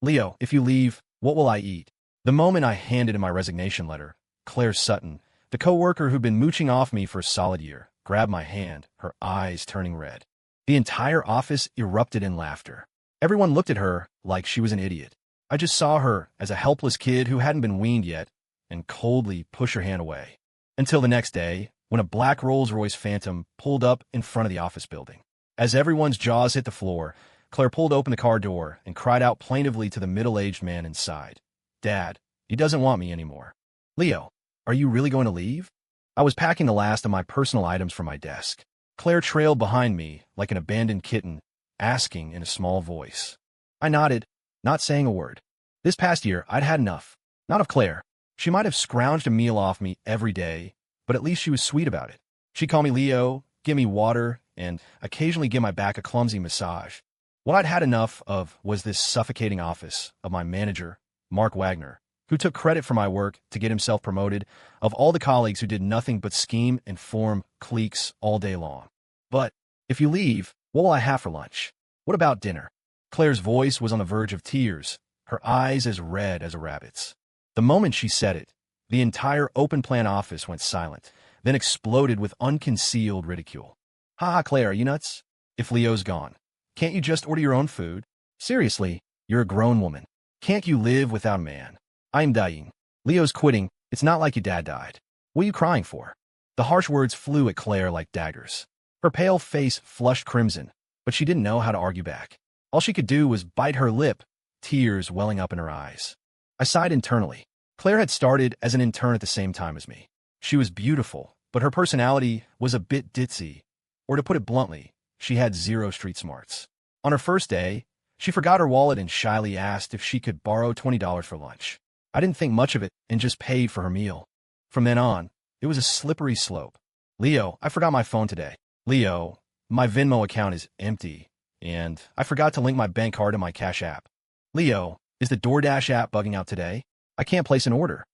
Leo, if you leave, what will I eat? The moment I handed in my resignation letter, Claire Sutton, the coworker who'd been mooching off me for a solid year, grabbed my hand, her eyes turning red. The entire office erupted in laughter. Everyone looked at her like she was an idiot. I just saw her as a helpless kid who hadn't been weaned yet and coldly push her hand away. Until the next day, when a black Rolls-Royce Phantom pulled up in front of the office building. As everyone's jaws hit the floor, Claire pulled open the car door and cried out plaintively to the middle-aged man inside. Dad, he doesn't want me anymore. Leo, are you really going to leave? I was packing the last of my personal items from my desk. Claire trailed behind me like an abandoned kitten, asking in a small voice. I nodded, not saying a word. This past year, I'd had enough. Not of Claire. She might have scrounged a meal off me every day, but at least she was sweet about it. She'd call me Leo, give me water, and occasionally give my back a clumsy massage. What I'd had enough of was this suffocating office of my manager, Mark Wagner, who took credit for my work to get himself promoted, of all the colleagues who did nothing but scheme and form cliques all day long. But if you leave, what will I have for lunch? What about dinner? Claire's voice was on the verge of tears, her eyes as red as a rabbit's. The moment she said it, the entire open-plan office went silent, then exploded with unconcealed ridicule. Ha ha, Claire, are you nuts? If Leo's gone, can't you just order your own food? Seriously, you're a grown woman. Can't you live without a man? I'm dying. Leo's quitting. It's not like your dad died. What are you crying for? The harsh words flew at Claire like daggers. Her pale face flushed crimson, but she didn't know how to argue back. All she could do was bite her lip, tears welling up in her eyes. I sighed internally. Claire had started as an intern at the same time as me. She was beautiful, but her personality was a bit ditzy, or to put it bluntly, she had zero street smarts. On her first day, she forgot her wallet and shyly asked if she could borrow $20 for lunch. I didn't think much of it and just paid for her meal. From then on, it was a slippery slope. Leo, I forgot my phone today. Leo, my Venmo account is empty, and I forgot to link my bank card to my Cash App. Leo, is the DoorDash app bugging out today? I can't place an order.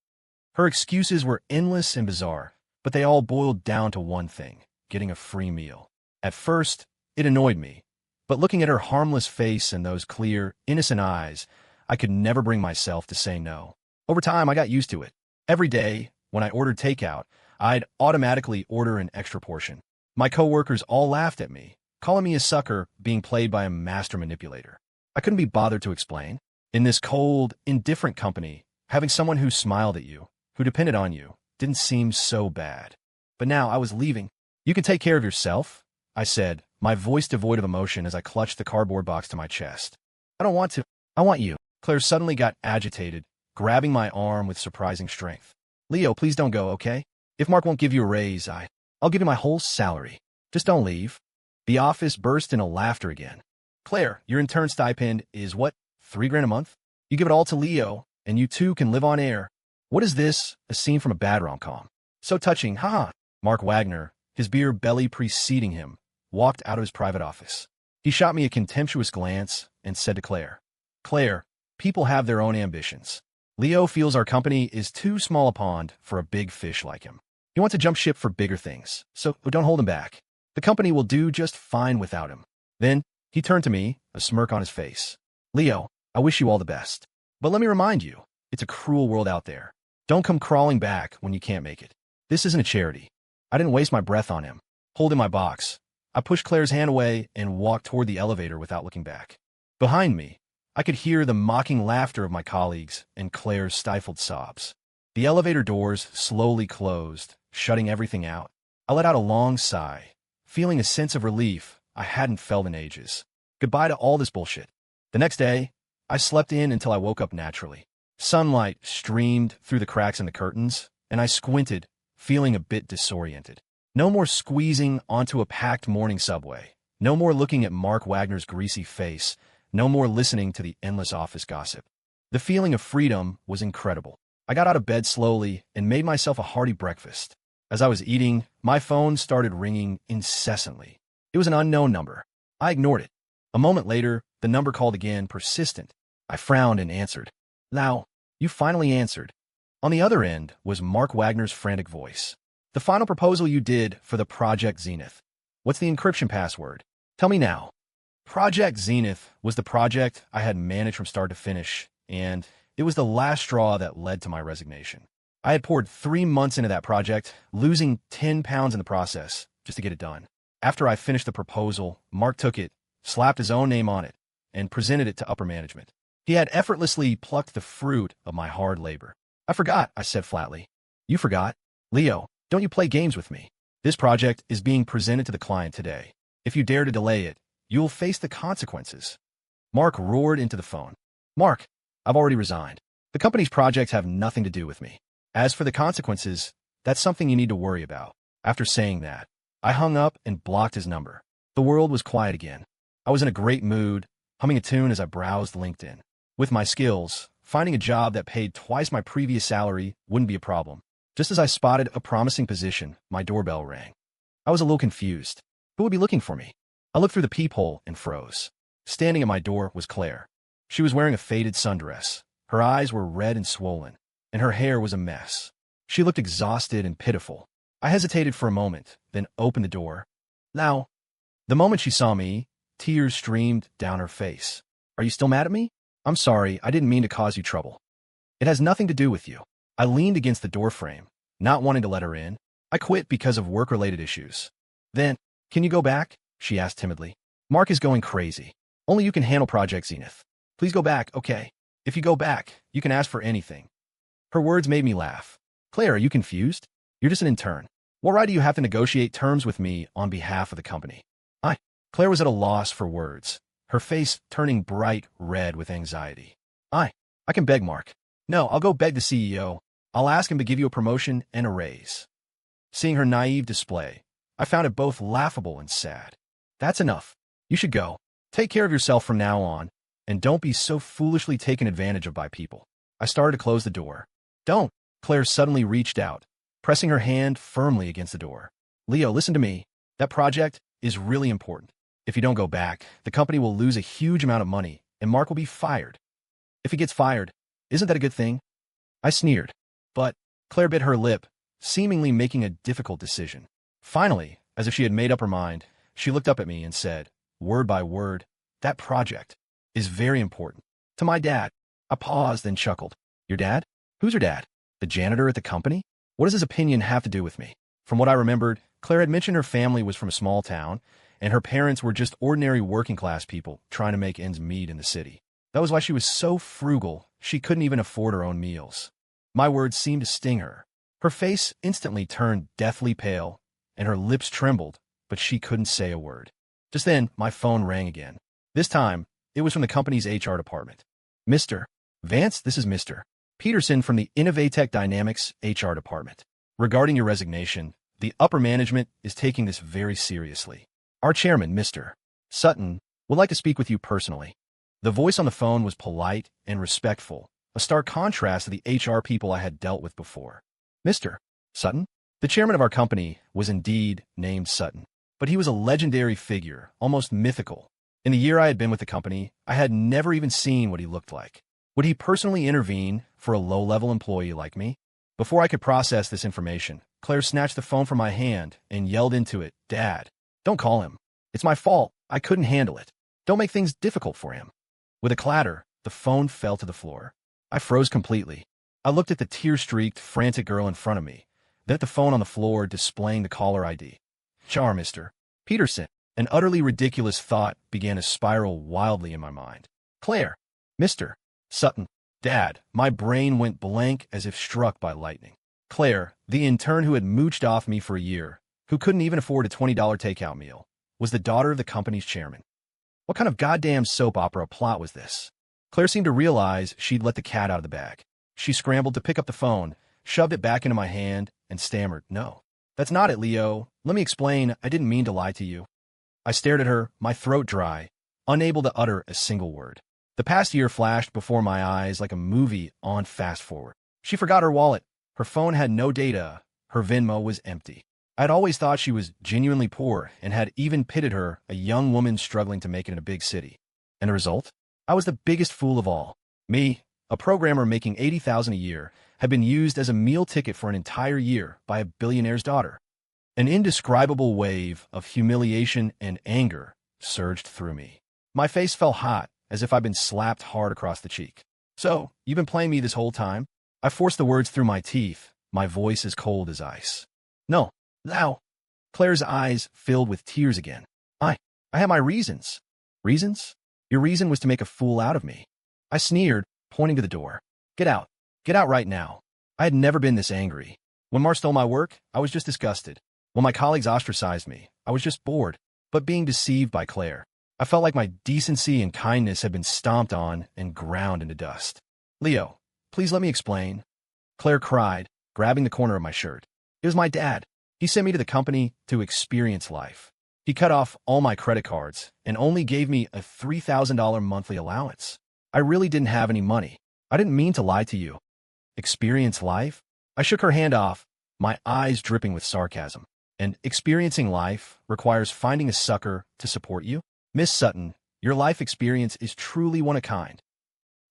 Her excuses were endless and bizarre, but they all boiled down to one thing: getting a free meal. At first, it annoyed me, but looking at her harmless face and those clear, innocent eyes, I could never bring myself to say no. Over time, I got used to it. Every day, when I ordered takeout, I'd automatically order an extra portion. My coworkers all laughed at me, calling me a sucker being played by a master manipulator. I couldn't be bothered to explain. In this cold, indifferent company, having someone who smiled at you, who depended on you, didn't seem so bad. But now I was leaving. You can take care of yourself, I said, my voice devoid of emotion as I clutched the cardboard box to my chest. I don't want to. I want you. Claire suddenly got agitated, grabbing my arm with surprising strength. Leo, please don't go, okay? If Mark won't give you a raise, I'll give you my whole salary. Just don't leave. The office burst into laughter again. Claire, your intern stipend is what, $3,000 a month? You give it all to Leo, and you two can live on air. What is this? A scene from a bad rom-com. So touching, haha. Mark Wagner, his beer belly preceding him, walked out of his private office. He shot me a contemptuous glance and said to Claire, Claire, people have their own ambitions. Leo feels our company is too small a pond for a big fish like him. He wants to jump ship for bigger things, so don't hold him back. The company will do just fine without him. Then he turned to me, a smirk on his face. Leo, I wish you all the best. But let me remind you, it's a cruel world out there. Don't come crawling back when you can't make it. This isn't a charity. I didn't waste my breath on him. Holding my box, I pushed Claire's hand away and walked toward the elevator without looking back. Behind me, I could hear the mocking laughter of my colleagues and Claire's stifled sobs. The elevator doors slowly closed, shutting everything out. I let out a long sigh, feeling a sense of relief I hadn't felt in ages. Goodbye to all this bullshit. The next day, I slept in until I woke up naturally. Sunlight streamed through the cracks in the curtains, and I squinted, feeling a bit disoriented. No more squeezing onto a packed morning subway. No more looking at Mark Wagner's greasy face. No more listening to the endless office gossip. The feeling of freedom was incredible. I got out of bed slowly and made myself a hearty breakfast. As I was eating, my phone started ringing incessantly. It was an unknown number. I ignored it. A moment later, the number called again, persistent. I frowned and answered. Now, you finally answered. On the other end was Mark Wagner's frantic voice. The final proposal you did for the Project Zenith. What's the encryption password? Tell me now. Project Zenith was the project I had managed from start to finish, and it was the last straw that led to my resignation. I had poured 3 months into that project, losing 10 pounds in the process just to get it done. After I finished the proposal, Mark took it, slapped his own name on it, and presented it to upper management. He had effortlessly plucked the fruit of my hard labor. I forgot, I said flatly. You forgot? Leo, don't you play games with me. This project is being presented to the client today. If you dare to delay it, you'll face the consequences. Mark roared into the phone. Mark, I've already resigned. The company's projects have nothing to do with me. As for the consequences, that's something you need to worry about. After saying that, I hung up and blocked his number. The world was quiet again. I was in a great mood, humming a tune as I browsed LinkedIn. With my skills, finding a job that paid twice my previous salary wouldn't be a problem. Just as I spotted a promising position, my doorbell rang. I was a little confused. Who would be looking for me? I looked through the peephole and froze. Standing at my door was Claire. She was wearing a faded sundress. Her eyes were red and swollen, and her hair was a mess. She looked exhausted and pitiful. I hesitated for a moment, then opened the door. Now, the moment she saw me, tears streamed down her face. Are you still mad at me? I'm sorry, I didn't mean to cause you trouble. It has nothing to do with you. I leaned against the doorframe, not wanting to let her in. I quit because of work-related issues. Then, can you go back? She asked timidly. Mark is going crazy. Only you can handle Project Zenith. Please go back, okay? If you go back, you can ask for anything. Her words made me laugh. Claire, are you confused? You're just an intern. What right do you have to negotiate terms with me on behalf of the company? Claire was at a loss for words, her face turning bright red with anxiety. I can beg Mark. No, I'll go beg the CEO. I'll ask him to give you a promotion and a raise. Seeing her naive display, I found it both laughable and sad. That's enough. You should go. Take care of yourself from now on, and don't be so foolishly taken advantage of by people. I started to close the door. Don't. Claire suddenly reached out, pressing her hand firmly against the door. Leo, listen to me. That project is really important. If you don't go back, the company will lose a huge amount of money, and Mark will be fired. If he gets fired, isn't that a good thing? I sneered. But Claire bit her lip, seemingly making a difficult decision. Finally, as if she had made up her mind, she looked up at me and said, word by word, that project is very important. To my dad. I paused and chuckled. Your dad? Who's your dad? The janitor at the company? What does his opinion have to do with me? From what I remembered, Claire had mentioned her family was from a small town, and her parents were just ordinary working-class people trying to make ends meet in the city. That was why she was so frugal, she couldn't even afford her own meals. My words seemed to sting her. Her face instantly turned deathly pale, and her lips trembled, but she couldn't say a word. Just then, my phone rang again. This time, it was from the company's HR department. Mr. Vance, this is Mr. Peterson from the Innovatech Dynamics HR department. Regarding your resignation, the upper management is taking this very seriously. Our chairman, Mr. Sutton, would like to speak with you personally. The voice on the phone was polite and respectful, a stark contrast to the HR people I had dealt with before. Mr. Sutton? The chairman of our company was indeed named Sutton, but he was a legendary figure, almost mythical. In the year I had been with the company, I had never even seen what he looked like. Would he personally intervene for a low-level employee like me? Before I could process this information, Claire snatched the phone from my hand and yelled into it, Dad, don't call him. It's my fault. I couldn't handle it. Don't make things difficult for him. With a clatter, the phone fell to the floor. I froze completely. I looked at the tear-streaked, frantic girl in front of me, then at the phone on the floor displaying the caller ID. Char, Mr. Peterson. An utterly ridiculous thought began to spiral wildly in my mind. Claire. Mr. Sutton. Dad. My brain went blank as if struck by lightning. Claire, the intern who had mooched off me for a year, who couldn't even afford a $20 takeout meal, was the daughter of the company's chairman. What kind of goddamn soap opera plot was this? Claire seemed to realize she'd let the cat out of the bag. She scrambled to pick up the phone, shoved it back into my hand, and stammered, No, that's not it, Leo. Let me explain. I didn't mean to lie to you. I stared at her, my throat dry, unable to utter a single word. The past year flashed before my eyes like a movie on fast forward. She forgot her wallet. Her phone had no data. Her Venmo was empty. I'd always thought she was genuinely poor and had even pitted her, a young woman struggling to make it in a big city. And the result? I was the biggest fool of all. Me, a programmer making $80,000 a year, had been used as a meal ticket for an entire year by a billionaire's daughter. An indescribable wave of humiliation and anger surged through me. My face felt hot, as if I'd been slapped hard across the cheek. So, you've been playing me this whole time? I forced the words through my teeth, my voice as cold as ice. No. Thou. Claire's eyes filled with tears again. I had my reasons. Reasons? Your reason was to make a fool out of me. I sneered, pointing to the door. Get out. Get out right now. I had never been this angry. When Mar stole my work, I was just disgusted. When my colleagues ostracized me, I was just bored, but being deceived by Claire. I felt like my decency and kindness had been stomped on and ground into dust. Leo, please let me explain. Claire cried, grabbing the corner of my shirt. It was my dad. He sent me to the company to experience life. He cut off all my credit cards and only gave me a $3,000 monthly allowance. I really didn't have any money. I didn't mean to lie to you. Experience life? I shook her hand off, my eyes dripping with sarcasm. And experiencing life requires finding a sucker to support you? Miss Sutton, your life experience is truly one of a kind.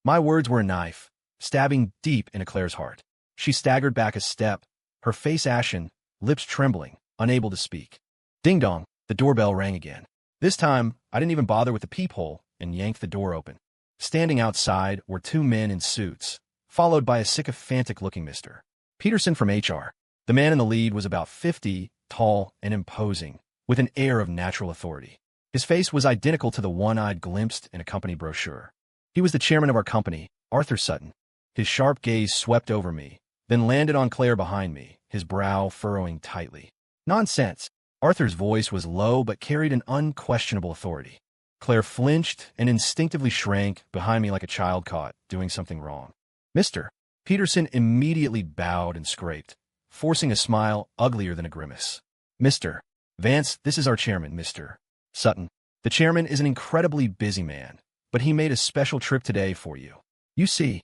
My words were a knife, stabbing deep into Claire's heart. She staggered back a step, her face ashen, lips trembling, unable to speak. Ding-dong, the doorbell rang again. This time, I didn't even bother with the peephole and yanked the door open. Standing outside were two men in suits, followed by a sycophantic-looking Mr. Peterson from HR. The man in the lead was about 50, tall and imposing, with an air of natural authority. His face was identical to the one I'd glimpsed in a company brochure. He was the chairman of our company, Arthur Sutton. His sharp gaze swept over me, then landed on Claire behind me, his brow furrowing tightly. Nonsense. Arthur's voice was low but carried an unquestionable authority. Claire flinched and instinctively shrank behind me like a child caught doing something wrong. Mr. Peterson immediately bowed and scraped, forcing a smile uglier than a grimace. Mr. Vance, this is our chairman, Mr. Sutton. The chairman is an incredibly busy man, but he made a special trip today for you. You see.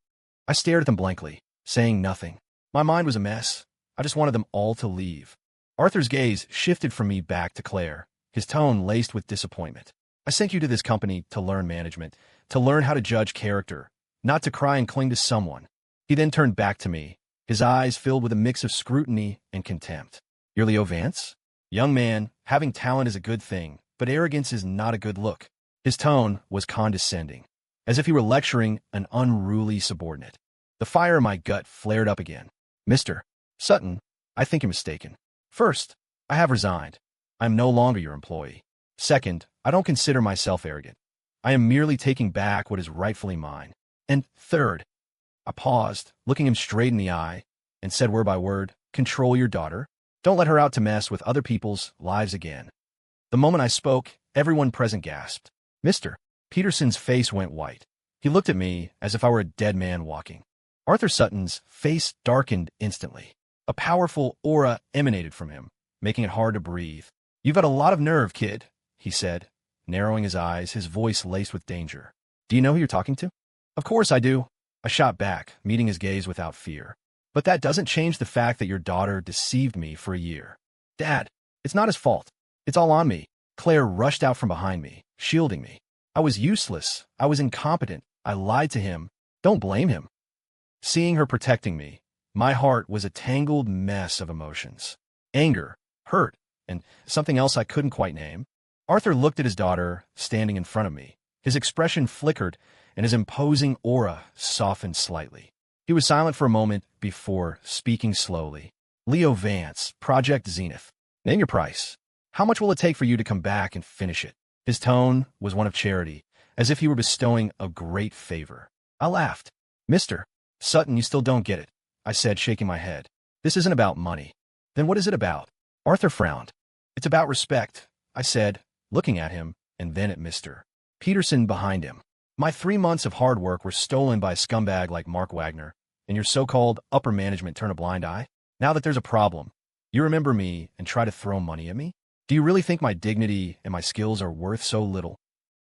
I stared at them blankly, saying nothing. My mind was a mess. I just wanted them all to leave. Arthur's gaze shifted from me back to Claire, his tone laced with disappointment. I sent you to this company to learn management, to learn how to judge character, not to cry and cling to someone. He then turned back to me, his eyes filled with a mix of scrutiny and contempt. You're Leo Vance? Young man, having talent is a good thing, but arrogance is not a good look. His tone was condescending, as if he were lecturing an unruly subordinate. The fire in my gut flared up again. Mr. Sutton, I think you're mistaken. First, I have resigned. I am no longer your employee. Second, I don't consider myself arrogant. I am merely taking back what is rightfully mine. And third, I paused, looking him straight in the eye, and said word by word, control your daughter. Don't let her out to mess with other people's lives again. The moment I spoke, everyone present gasped. Mr. Peterson's face went white. He looked at me as if I were a dead man walking. Arthur Sutton's face darkened instantly. A powerful aura emanated from him, making it hard to breathe. You've got a lot of nerve, kid, he said, narrowing his eyes, his voice laced with danger. Do you know who you're talking to? Of course I do. I shot back, meeting his gaze without fear. But that doesn't change the fact that your daughter deceived me for a year. Dad, it's not his fault. It's all on me. Claire rushed out from behind me, shielding me. I was useless. I was incompetent. I lied to him. Don't blame him. Seeing her protecting me, my heart was a tangled mess of emotions. Anger, hurt, and something else I couldn't quite name. Arthur looked at his daughter, standing in front of me. His expression flickered, and his imposing aura softened slightly. He was silent for a moment before speaking slowly. Leo Vance, Project Zenith. Name your price. How much will it take for you to come back and finish it? His tone was one of charity, as if he were bestowing a great favor. I laughed. Mr. Sutton, you still don't get it, I said, shaking my head. This isn't about money. Then what is it about? Arthur frowned. It's about respect, I said, looking at him, and then at Mr. Peterson behind him. My 3 months of hard work were stolen by a scumbag like Mark Wagner, and your so-called upper management turn a blind eye? Now that there's a problem, you remember me and try to throw money at me? Do you really think my dignity and my skills are worth so little?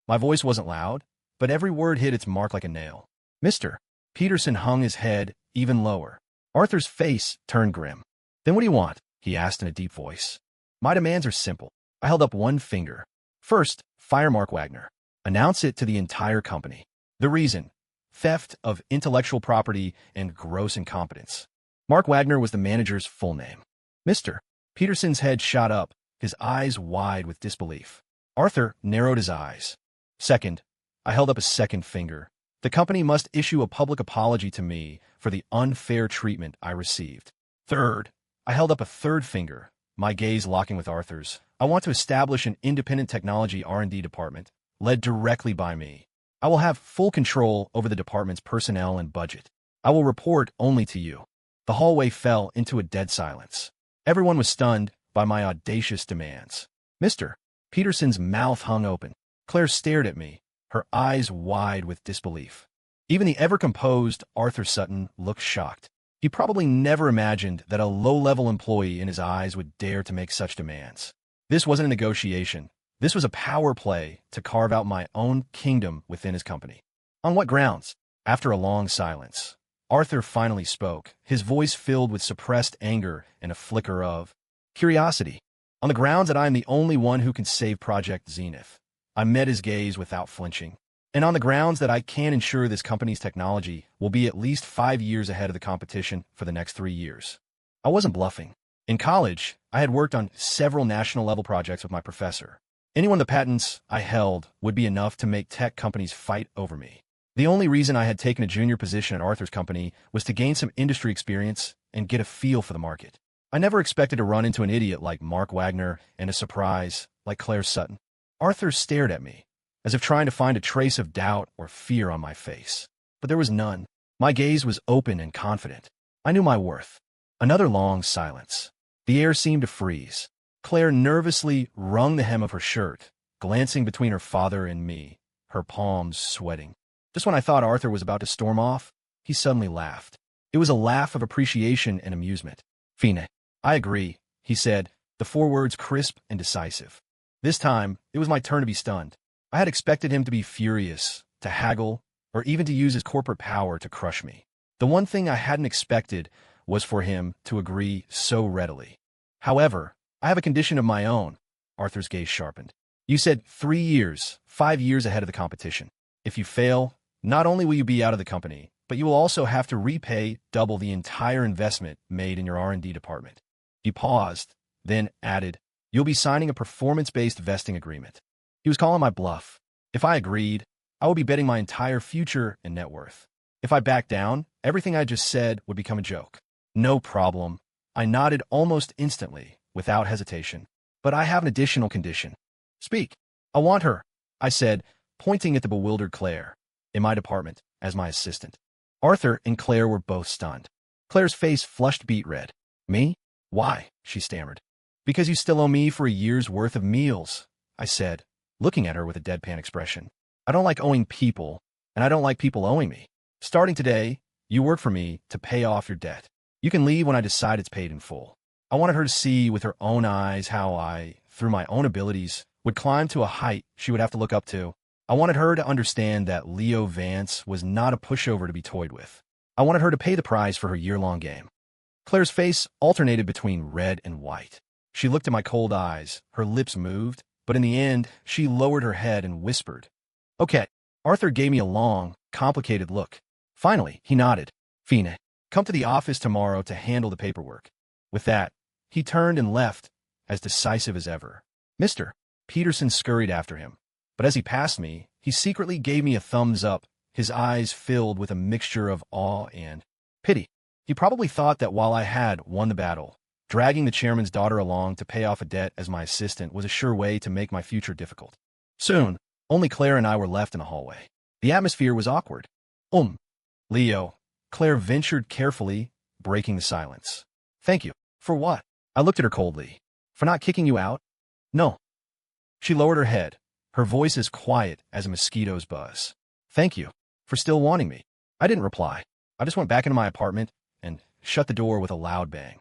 My voice wasn't loud, but every word hit its mark like a nail. Mr. Peterson hung his head even lower. Arthur's face turned grim. Then what do you want? He asked in a deep voice. My demands are simple. I held up one finger. First, fire Mark Wagner. Announce it to the entire company. The reason: theft of intellectual property and gross incompetence. Mark Wagner was the manager's full name. Mr. Peterson's head shot up, his eyes wide with disbelief. Arthur narrowed his eyes. Second, I held up a second finger. The company must issue a public apology to me for the unfair treatment I received. Third, I held up a third finger, my gaze locking with Arthur's. I want to establish an independent technology R&D department, led directly by me. I will have full control over the department's personnel and budget. I will report only to you. The hallway fell into a dead silence. Everyone was stunned by my audacious demands. Mr. Peterson's mouth hung open. Claire stared at me, her eyes wide with disbelief. Even the ever-composed Arthur Sutton looked shocked. He probably never imagined that a low-level employee in his eyes would dare to make such demands. This wasn't a negotiation. This was a power play to carve out my own kingdom within his company. On what grounds? After a long silence, Arthur finally spoke, his voice filled with suppressed anger and a flicker of curiosity. On the grounds that I am the only one who can save Project Zenith. I met his gaze without flinching. And on the grounds that I can ensure this company's technology will be at least 5 years ahead of the competition for the next 3 years. I wasn't bluffing. In college, I had worked on several national-level projects with my professor. Any one of the patents I held would be enough to make tech companies fight over me. The only reason I had taken a junior position at Arthur's company was to gain some industry experience and get a feel for the market. I never expected to run into an idiot like Mark Wagner and a surprise like Claire Sutton. Arthur stared at me, as if trying to find a trace of doubt or fear on my face. But there was none. My gaze was open and confident. I knew my worth. Another long silence. The air seemed to freeze. Claire nervously wrung the hem of her shirt, glancing between her father and me, her palms sweating. Just when I thought Arthur was about to storm off, he suddenly laughed. It was a laugh of appreciation and amusement. Fine. I agree, he said, the 4 words crisp and decisive. This time, it was my turn to be stunned. I had expected him to be furious, to haggle, or even to use his corporate power to crush me. The one thing I hadn't expected was for him to agree so readily. However, I have a condition of my own. Arthur's gaze sharpened. You said 3 years, 5 years ahead of the competition. If you fail, not only will you be out of the company, but you will also have to repay double the entire investment made in your R&D department. He paused, then added, you'll be signing a performance-based vesting agreement. He was calling my bluff. If I agreed, I would be betting my entire future and net worth. If I backed down, everything I just said would become a joke. No problem. I nodded almost instantly, without hesitation. But I have an additional condition. Speak. I want her, I said, pointing at the bewildered Claire, in my department, as my assistant. Arthur and Claire were both stunned. Claire's face flushed beet red. Me? Why? She stammered. Because you still owe me for a year's worth of meals, I said, looking at her with a deadpan expression. I don't like owing people, and I don't like people owing me. Starting today, you work for me to pay off your debt. You can leave when I decide it's paid in full. I wanted her to see with her own eyes how I, through my own abilities, would climb to a height she would have to look up to. I wanted her to understand that Leo Vance was not a pushover to be toyed with. I wanted her to pay the price for her year-long game. Claire's face alternated between red and white. She looked at my cold eyes, her lips moved, but in the end, she lowered her head and whispered, Okay. Arthur gave me a long, complicated look. Finally, he nodded. Fine. Come to the office tomorrow to handle the paperwork. With that, he turned and left, as decisive as ever. Mr. Peterson scurried after him. But as he passed me, he secretly gave me a thumbs up, his eyes filled with a mixture of awe and pity. He probably thought that while I had won the battle, dragging the chairman's daughter along to pay off a debt as my assistant was a sure way to make my future difficult. Soon, only Claire and I were left in the hallway. The atmosphere was awkward. Leo, Claire ventured carefully, breaking the silence. Thank you. For what? I looked at her coldly. For not kicking you out? No. She lowered her head, her voice as quiet as a mosquito's buzz. Thank you for still wanting me. I didn't reply. I just went back into my apartment and shut the door with a loud bang.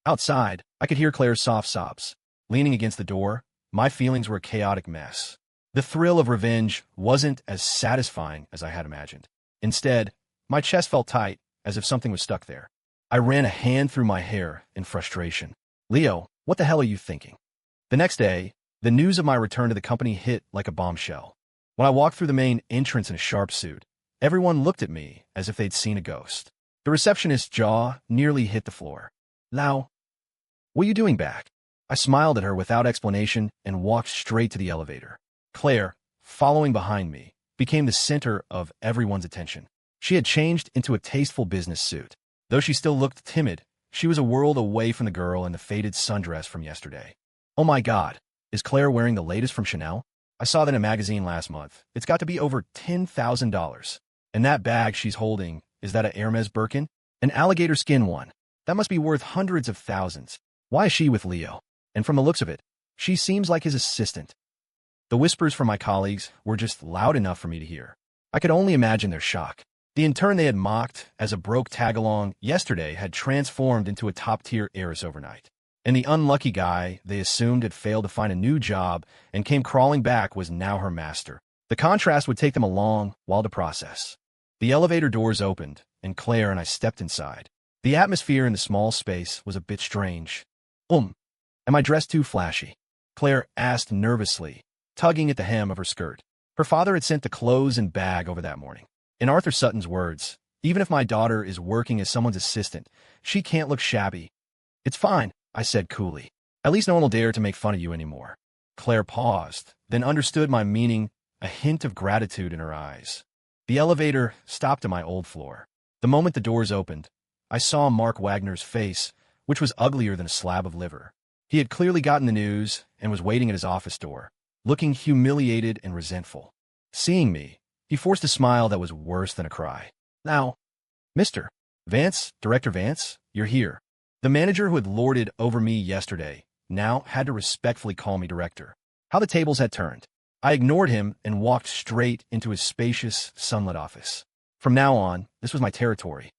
Outside, I could hear Claire's soft sobs. Leaning against the door, my feelings were a chaotic mess. The thrill of revenge wasn't as satisfying as I had imagined. Instead, my chest felt tight, as if something was stuck there. I ran a hand through my hair in frustration. Leo, what the hell are you thinking? The next day, the news of my return to the company hit like a bombshell. When I walked through the main entrance in a sharp suit, everyone looked at me as if they'd seen a ghost. The receptionist's jaw nearly hit the floor. Lau, what are you doing back? I smiled at her without explanation and walked straight to the elevator. Claire, following behind me, became the center of everyone's attention. She had changed into a tasteful business suit. Though she still looked timid, she was a world away from the girl in the faded sundress from yesterday. Oh my God, is Claire wearing the latest from Chanel? I saw that in a magazine last month. It's got to be over $10,000. And that bag she's holding, is that a Hermes Birkin? An alligator skin one. That must be worth hundreds of thousands. Why is she with Leo? And from the looks of it, she seems like his assistant. The whispers from my colleagues were just loud enough for me to hear. I could only imagine their shock. The intern they had mocked as a broke tag-along yesterday had transformed into a top-tier heiress overnight. And the unlucky guy they assumed had failed to find a new job and came crawling back was now her master. The contrast would take them a long while to process. The elevator doors opened, and Claire and I stepped inside. The atmosphere in the small space was a bit strange. Am I dressed too flashy? Claire asked nervously, tugging at the hem of her skirt. Her father had sent the clothes and bag over that morning. In Arthur Sutton's words, even if my daughter is working as someone's assistant, she can't look shabby. It's fine, I said coolly. At least no one will dare to make fun of you anymore. Claire paused, then understood my meaning, a hint of gratitude in her eyes. The elevator stopped at my old floor. The moment the doors opened, I saw Mark Wagner's face, which was uglier than a slab of liver. He had clearly gotten the news and was waiting at his office door, looking humiliated and resentful. Seeing me, he forced a smile that was worse than a cry. Now, Mr. Vance, Director Vance, you're here. The manager who had lorded over me yesterday now had to respectfully call me director. How the tables had turned. I ignored him and walked straight into his spacious, sunlit office. From now on, this was my territory.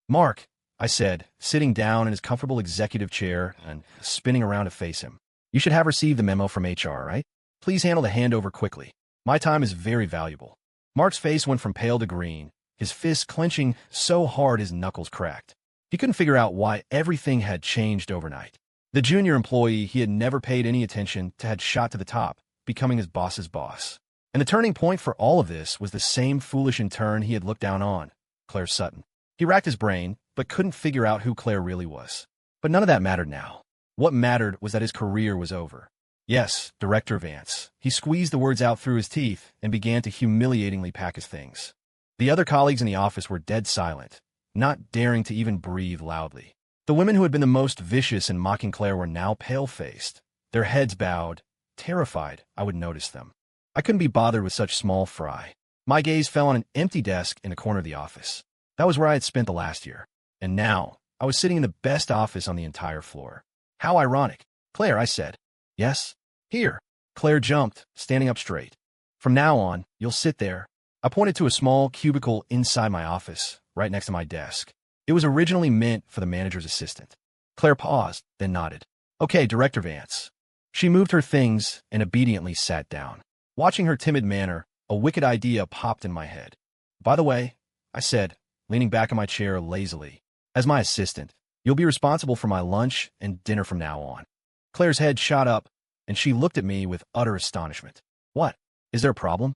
Mark, I said, sitting down in his comfortable executive chair and spinning around to face him. You should have received the memo from HR, right? Please handle the handover quickly. My time is very valuable. Mark's face went from pale to green, his fists clenching so hard his knuckles cracked. He couldn't figure out why everything had changed overnight. The junior employee he had never paid any attention to had shot to the top, becoming his boss's boss. And the turning point for all of this was the same foolish intern he had looked down on, Claire Sutton. He racked his brain, but couldn't figure out who Claire really was. But none of that mattered now. What mattered was that his career was over. Yes, Director Vance. He squeezed the words out through his teeth and began to humiliatingly pack his things. The other colleagues in the office were dead silent, not daring to even breathe loudly. The women who had been the most vicious in mocking Claire were now pale-faced, their heads bowed, terrified I would notice them. I couldn't be bothered with such small fry. My gaze fell on an empty desk in the corner of the office. That was where I had spent the last year. And now, I was sitting in the best office on the entire floor. How ironic. Claire, I said. Yes? Here. Claire jumped, standing up straight. From now on, you'll sit there. I pointed to a small cubicle inside my office, right next to my desk. It was originally meant for the manager's assistant. Claire paused, then nodded. Okay, Director Vance. She moved her things and obediently sat down. Watching her timid manner, a wicked idea popped in my head. By the way, I said, leaning back in my chair lazily, as my assistant, you'll be responsible for my lunch and dinner from now on. Claire's head shot up, and she looked at me with utter astonishment. What? Is there a problem?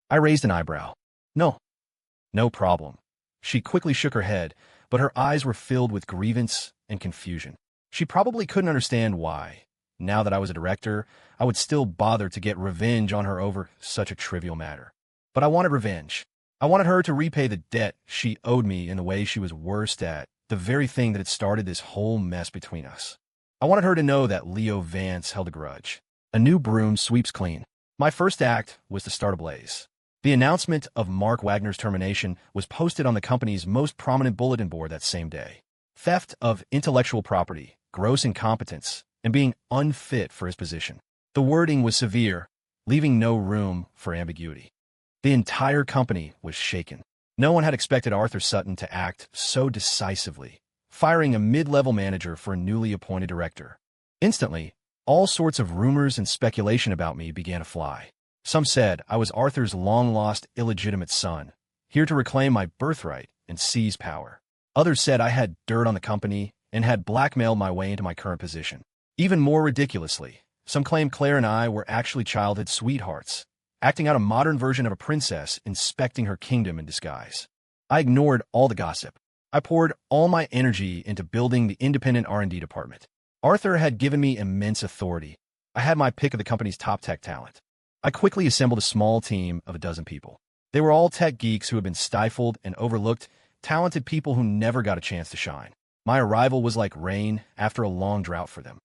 I raised an eyebrow. No. No problem. She quickly shook her head, but her eyes were filled with grievance and confusion. She probably couldn't understand why. Now that I was a director, I would still bother to get revenge on her over such a trivial matter. But I wanted revenge. I wanted her to repay the debt she owed me in the way she was worst at, the very thing that had started this whole mess between us. I wanted her to know that Leo Vance held a grudge. A new broom sweeps clean. My first act was to start a blaze. The announcement of Mark Wagner's termination was posted on the company's most prominent bulletin board that same day. Theft of intellectual property, gross incompetence, and being unfit for his position. The wording was severe, leaving no room for ambiguity. The entire company was shaken. No one had expected Arthur Sutton to act so decisively, firing a mid-level manager for a newly appointed director. Instantly, all sorts of rumors and speculation about me began to fly. Some said I was Arthur's long-lost illegitimate son, here to reclaim my birthright and seize power. Others said I had dirt on the company and had blackmailed my way into my current position. Even more ridiculously, some claimed Claire and I were actually childhood sweethearts, acting out a modern version of a princess inspecting her kingdom in disguise. I ignored all the gossip. I poured all my energy into building the independent R&D department. Arthur had given me immense authority. I had my pick of the company's top tech talent. I quickly assembled a small team of a dozen people. They were all tech geeks who had been stifled and overlooked, talented people who never got a chance to shine. My arrival was like rain after a long drought for them.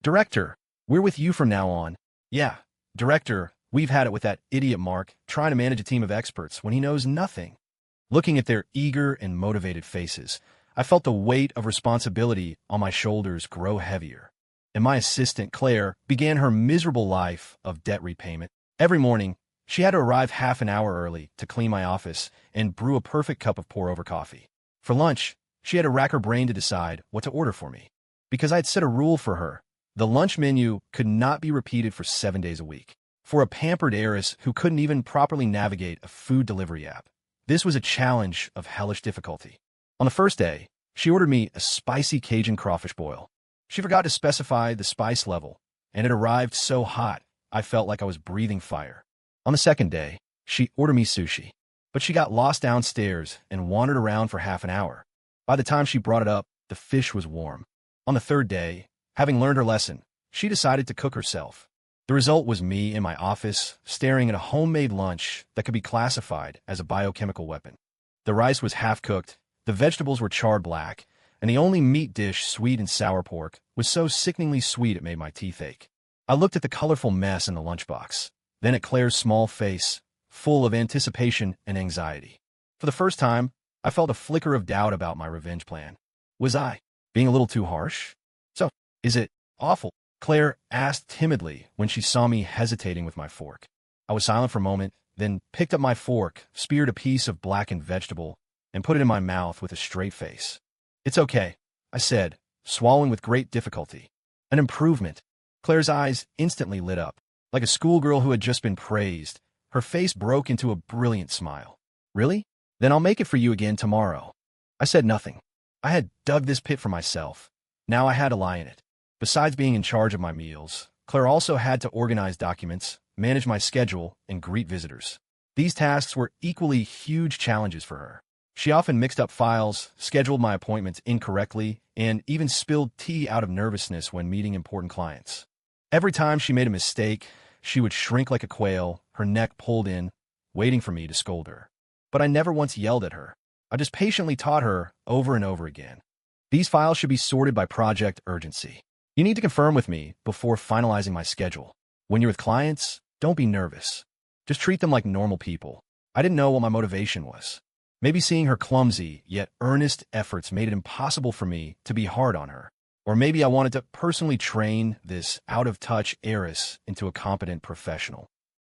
Director, we're with you from now on. Yeah, Director, we've had it with that idiot Mark trying to manage a team of experts when he knows nothing. Looking at their eager and motivated faces, I felt the weight of responsibility on my shoulders grow heavier. And my assistant, Claire, began her miserable life of debt repayment. Every morning, she had to arrive half an hour early to clean my office and brew a perfect cup of pour-over coffee. For lunch, she had to rack her brain to decide what to order for me. Because I had set a rule for her, the lunch menu could not be repeated for 7 days a week. For a pampered heiress who couldn't even properly navigate a food delivery app, this was a challenge of hellish difficulty. On the first day, she ordered me a spicy Cajun crawfish boil. She forgot to specify the spice level, and it arrived so hot, I felt like I was breathing fire. On the second day, she ordered me sushi, but she got lost downstairs and wandered around for half an hour. By the time she brought it up, the fish was warm. On the third day, having learned her lesson, she decided to cook herself. The result was me in my office, staring at a homemade lunch that could be classified as a biochemical weapon. The rice was half-cooked, the vegetables were charred black, and the only meat dish, sweet and sour pork, was so sickeningly sweet it made my teeth ache. I looked at the colorful mess in the lunchbox, then at Claire's small face, full of anticipation and anxiety. For the first time, I felt a flicker of doubt about my revenge plan. Was I being a little too harsh? So, is it awful? Claire asked timidly when she saw me hesitating with my fork. I was silent for a moment, then picked up my fork, speared a piece of blackened vegetable, and put it in my mouth with a straight face. It's okay, I said, swallowing with great difficulty. An improvement. Claire's eyes instantly lit up. Like a schoolgirl who had just been praised, her face broke into a brilliant smile. Really? Then I'll make it for you again tomorrow. I said nothing. I had dug this pit for myself. Now I had to lie in it. Besides being in charge of my meals, Claire also had to organize documents, manage my schedule, and greet visitors. These tasks were equally huge challenges for her. She often mixed up files, scheduled my appointments incorrectly, and even spilled tea out of nervousness when meeting important clients. Every time she made a mistake, she would shrink like a quail, her neck pulled in, waiting for me to scold her. But I never once yelled at her. I just patiently taught her over and over again. These files should be sorted by project urgency. You need to confirm with me before finalizing my schedule. When you're with clients, don't be nervous. Just treat them like normal people. I didn't know what my motivation was. Maybe seeing her clumsy, yet earnest efforts made it impossible for me to be hard on her. Or maybe I wanted to personally train this out-of-touch heiress into a competent professional.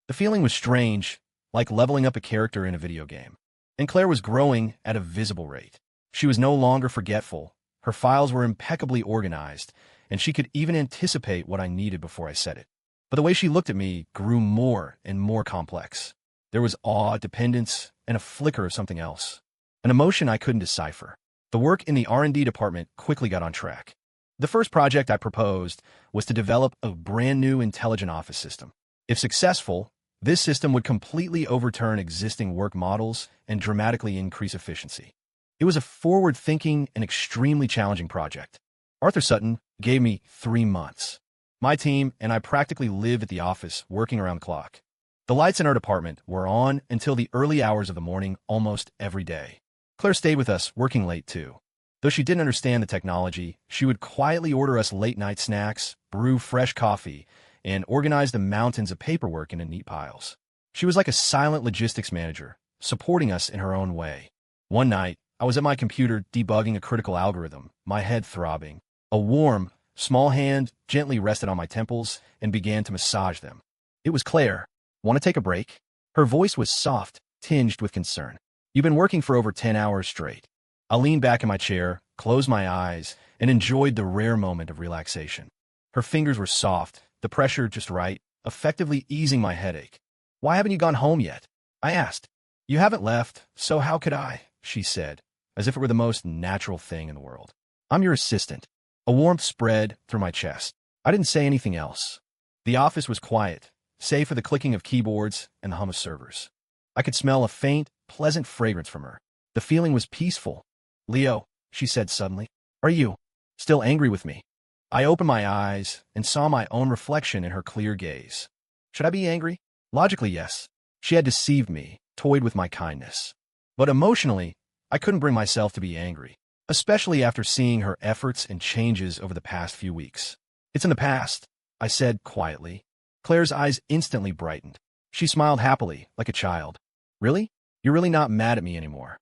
The feeling was strange, like leveling up a character in a video game. And Claire was growing at a visible rate. She was no longer forgetful, her files were impeccably organized, and she could even anticipate what I needed before I said it. But the way she looked at me grew more and more complex. There was awe, dependence, and a flicker of something else. An emotion I couldn't decipher. The work in the R&D department quickly got on track. The first project I proposed was to develop a brand new intelligent office system. If successful, this system would completely overturn existing work models and dramatically increase efficiency. It was a forward-thinking and extremely challenging project. Arthur Sutton gave me 3 months. My team and I practically lived at the office, working around the clock. The lights in our department were on until the early hours of the morning almost every day. Claire stayed with us, working late too. Though she didn't understand the technology, she would quietly order us late-night snacks, brew fresh coffee, and organize the mountains of paperwork into neat piles. She was like a silent logistics manager, supporting us in her own way. One night, I was at my computer debugging a critical algorithm, my head throbbing. A warm, small hand gently rested on my temples and began to massage them. It was Claire. Want to take a break? Her voice was soft, tinged with concern. You've been working for over 10 hours straight. I leaned back in my chair, closed my eyes, and enjoyed the rare moment of relaxation. Her fingers were soft, the pressure just right, effectively easing my headache. Why haven't you gone home yet? I asked. You haven't left, so how could I? She said, as if it were the most natural thing in the world. I'm your assistant. A warmth spread through my chest. I didn't say anything else. The office was quiet, save for the clicking of keyboards and the hum of servers. I could smell a faint, pleasant fragrance from her. The feeling was peaceful. Leo, she said suddenly, are you still angry with me? I opened my eyes and saw my own reflection in her clear gaze. Should I be angry? Logically, yes. She had deceived me, toyed with my kindness. But emotionally, I couldn't bring myself to be angry, especially after seeing her efforts and changes over the past few weeks. It's in the past, I said quietly. Claire's eyes instantly brightened. She smiled happily, like a child. Really? You're really not mad at me anymore?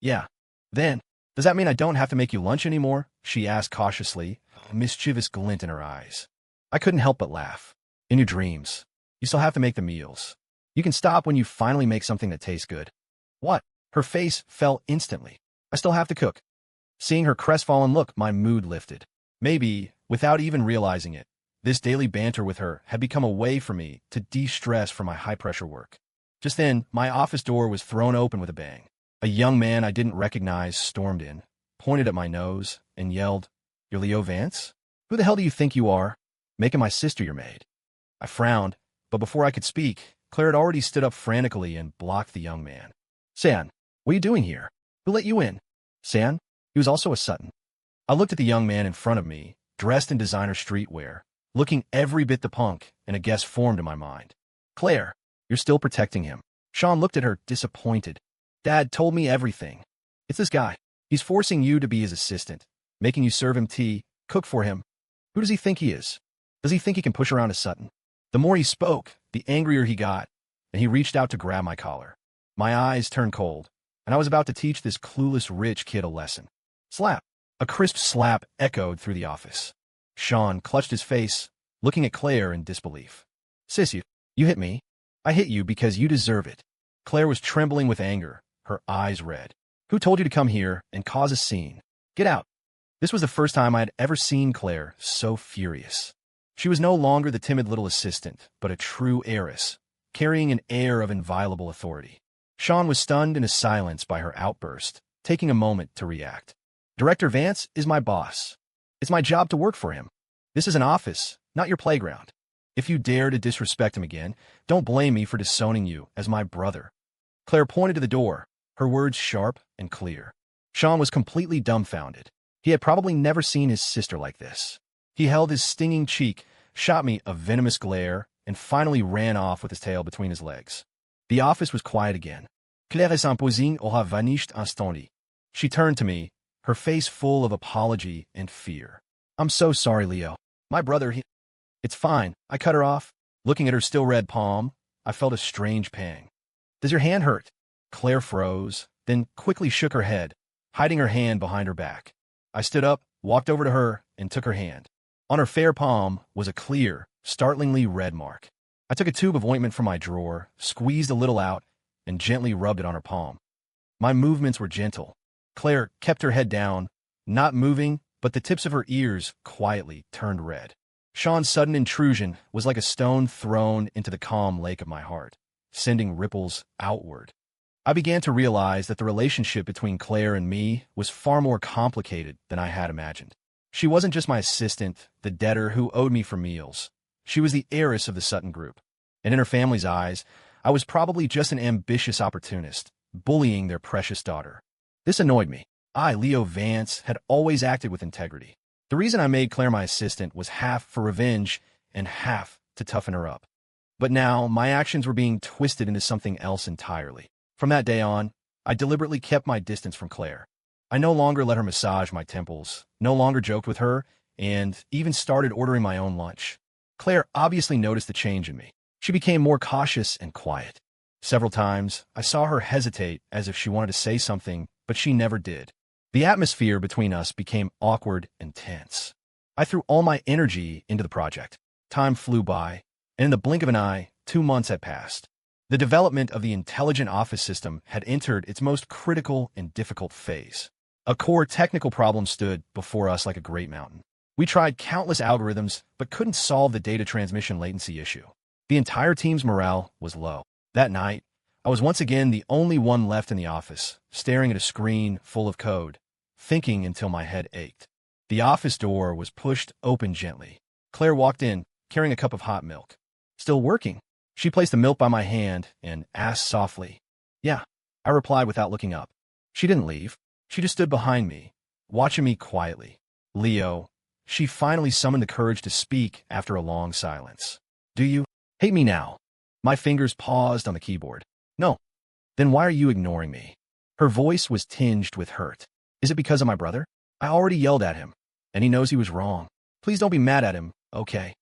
Yeah. Then, does that mean I don't have to make you lunch anymore? She asked cautiously, a mischievous glint in her eyes. I couldn't help but laugh. In your dreams, you still have to make the meals. You can stop when you finally make something that tastes good. What? Her face fell instantly. I still have to cook. Seeing her crestfallen look, my mood lifted. Maybe, without even realizing it, this daily banter with her had become a way for me to de-stress from my high-pressure work. Just then, my office door was thrown open with a bang. A young man I didn't recognize stormed in, pointed at my nose, and yelled, "You're Leo Vance? Who the hell do you think you are? Making my sister your maid." I frowned, but before I could speak, Claire had already stood up frantically and blocked the young man. "San, what are you doing here? Who let you in?" San? He was also a Sutton. I looked at the young man in front of me, dressed in designer streetwear, looking every bit the punk, and a guess formed in my mind. "Claire, you're still protecting him." Sean looked at her, disappointed. "Dad told me everything. It's this guy. He's forcing you to be his assistant, making you serve him tea, cook for him. Who does he think he is? Does he think he can push around a Sutton?" The more he spoke, the angrier he got, and he reached out to grab my collar. My eyes turned cold, and I was about to teach this clueless rich kid a lesson. Slap. A crisp slap echoed through the office. Sean clutched his face, looking at Claire in disbelief. "Sis, you hit me. I hit you because you deserve it." Claire was trembling with anger, her eyes red. "Who told you to come here and cause a scene? Get out." This was the first time I had ever seen Claire so furious. She was no longer the timid little assistant, but a true heiress, carrying an air of inviolable authority. Sean was stunned into silence by her outburst, taking a moment to react. "Director Vance is my boss. It's my job to work for him. This is an office, not your playground. If you dare to disrespect him again, don't blame me for disowning you as my brother." Claire pointed to the door, her words sharp and clear. Sean was completely dumbfounded. He had probably never seen his sister like this. He held his stinging cheek, shot me a venomous glare, and finally ran off with his tail between his legs. The office was quiet again. Claire s'imposing aura vanished instantly. She turned to me, her face full of apology and fear. "I'm so sorry, Leo. My brother, It's fine," I cut her off. Looking at her still red palm, I felt a strange pang. "Does your hand hurt?" Claire froze, then quickly shook her head, hiding her hand behind her back. I stood up, walked over to her, and took her hand. On her fair palm was a clear, startlingly red mark. I took a tube of ointment from my drawer, squeezed a little out, and gently rubbed it on her palm. My movements were gentle. Claire kept her head down, not moving, but the tips of her ears quietly turned red. Sean's sudden intrusion was like a stone thrown into the calm lake of my heart, sending ripples outward. I began to realize that the relationship between Claire and me was far more complicated than I had imagined. She wasn't just my assistant, the debtor who owed me for meals. She was the heiress of the Sutton Group. And in her family's eyes, I was probably just an ambitious opportunist, bullying their precious daughter. This annoyed me. I, Leo Vance, had always acted with integrity. The reason I made Claire my assistant was half for revenge and half to toughen her up. But now, my actions were being twisted into something else entirely. From that day on, I deliberately kept my distance from Claire. I no longer let her massage my temples, no longer joked with her, and even started ordering my own lunch. Claire obviously noticed the change in me. She became more cautious and quiet. Several times, I saw her hesitate as if she wanted to say something, but she never did. The atmosphere between us became awkward and tense. I threw all my energy into the project. Time flew by, and in the blink of an eye, 2 months had passed. The development of the intelligent office system had entered its most critical and difficult phase. A core technical problem stood before us like a great mountain. We tried countless algorithms, but couldn't solve the data transmission latency issue. The entire team's morale was low. That night, I was once again the only one left in the office, staring at a screen full of code, thinking until my head ached. The office door was pushed open gently. Claire walked in, carrying a cup of hot milk. "Still working?" She placed the milk by my hand and asked softly. "Yeah," I replied without looking up. She didn't leave. She just stood behind me, watching me quietly. "Leo," she finally summoned the courage to speak after a long silence. "Do you hate me now?" My fingers paused on the keyboard. No. Then why are you ignoring me? Her voice was tinged with hurt. Is it because of my brother? I already yelled at him, and he knows he was wrong. Please don't be mad at him, okay?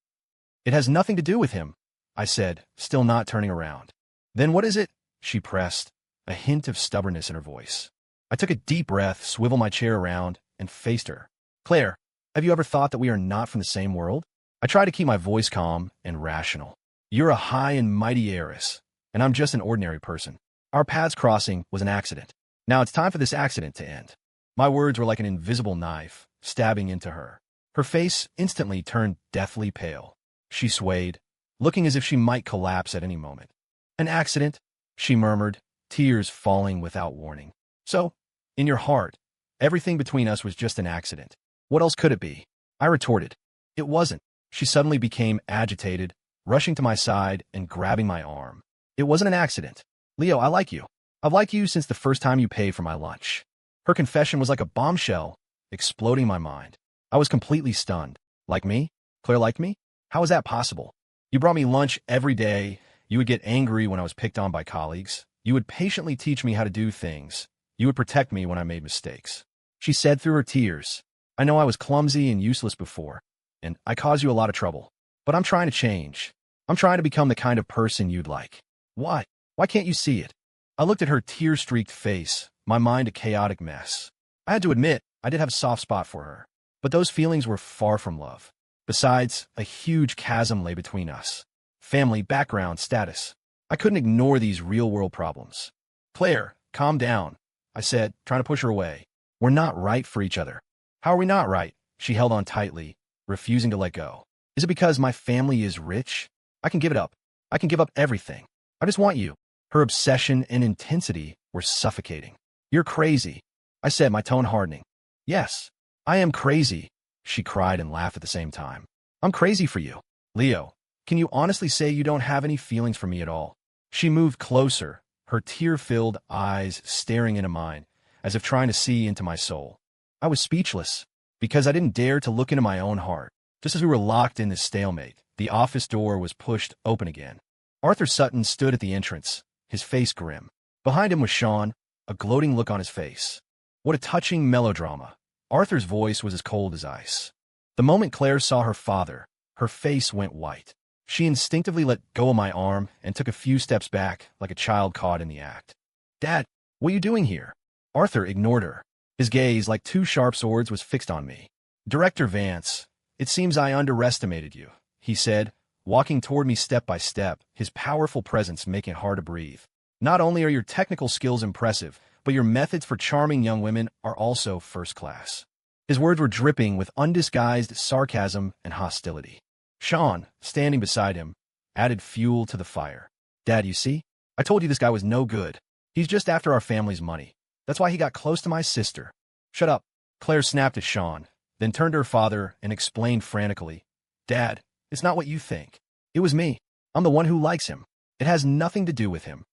It has nothing to do with him, I said, still not turning around. Then what is it? She pressed, a hint of stubbornness in her voice. I took a deep breath, swiveled my chair around, and faced her. Claire, have you ever thought that we are not from the same world? I tried to keep my voice calm and rational. You're a high and mighty heiress, and I'm just an ordinary person. Our paths crossing was an accident. Now it's time for this accident to end. My words were like an invisible knife, stabbing into her. Her face instantly turned deathly pale. She swayed, looking as if she might collapse at any moment. An accident, she murmured, tears falling without warning. So, in your heart, everything between us was just an accident. What else could it be? I retorted. It wasn't. She suddenly became agitated, rushing to my side and grabbing my arm. It wasn't an accident. Leo, I like you. I've liked you since the first time you paid for my lunch. Her confession was like a bombshell, exploding my mind. I was completely stunned. Like me? Claire liked me? How is that possible? You brought me lunch every day. You would get angry when I was picked on by colleagues. You would patiently teach me how to do things. You would protect me when I made mistakes. She said through her tears, I know I was clumsy and useless before, and I caused you a lot of trouble. But I'm trying to change. I'm trying to become the kind of person you'd like. Why? Why can't you see it? I looked at her tear-streaked face, my mind a chaotic mess. I had to admit, I did have a soft spot for her. But those feelings were far from love. Besides, a huge chasm lay between us. Family, background, status. I couldn't ignore these real-world problems. Claire, calm down, I said, trying to push her away. We're not right for each other. How are we not right? She held on tightly, refusing to let go. Is it because my family is rich? I can give it up. I can give up everything. I just want you. Her obsession and intensity were suffocating. You're crazy, I said, my tone hardening. Yes, I am crazy, she cried and laughed at the same time. I'm crazy for you. Leo, can you honestly say you don't have any feelings for me at all? She moved closer, her tear-filled eyes staring into mine, as if trying to see into my soul. I was speechless, because I didn't dare to look into my own heart. Just as we were locked in this stalemate, the office door was pushed open again. Arthur Sutton stood at the entrance, his face grim. Behind him was Sean, a gloating look on his face. What a touching melodrama. Arthur's voice was as cold as ice. The moment Claire saw her father, her face went white. She instinctively let go of my arm and took a few steps back like a child caught in the act. Dad, what are you doing here? Arthur ignored her. His gaze, like two sharp swords, was fixed on me. Director Vance, it seems I underestimated you, he said, walking toward me step by step, his powerful presence making it hard to breathe. Not only are your technical skills impressive, but your methods for charming young women are also first class. His words were dripping with undisguised sarcasm and hostility. Sean, standing beside him, added fuel to the fire. Dad, you see? I told you this guy was no good. He's just after our family's money. That's why he got close to my sister. Shut up. Claire snapped at Sean, then turned to her father and explained frantically. Dad, it's not what you think. It was me. I'm the one who likes him. It has nothing to do with him.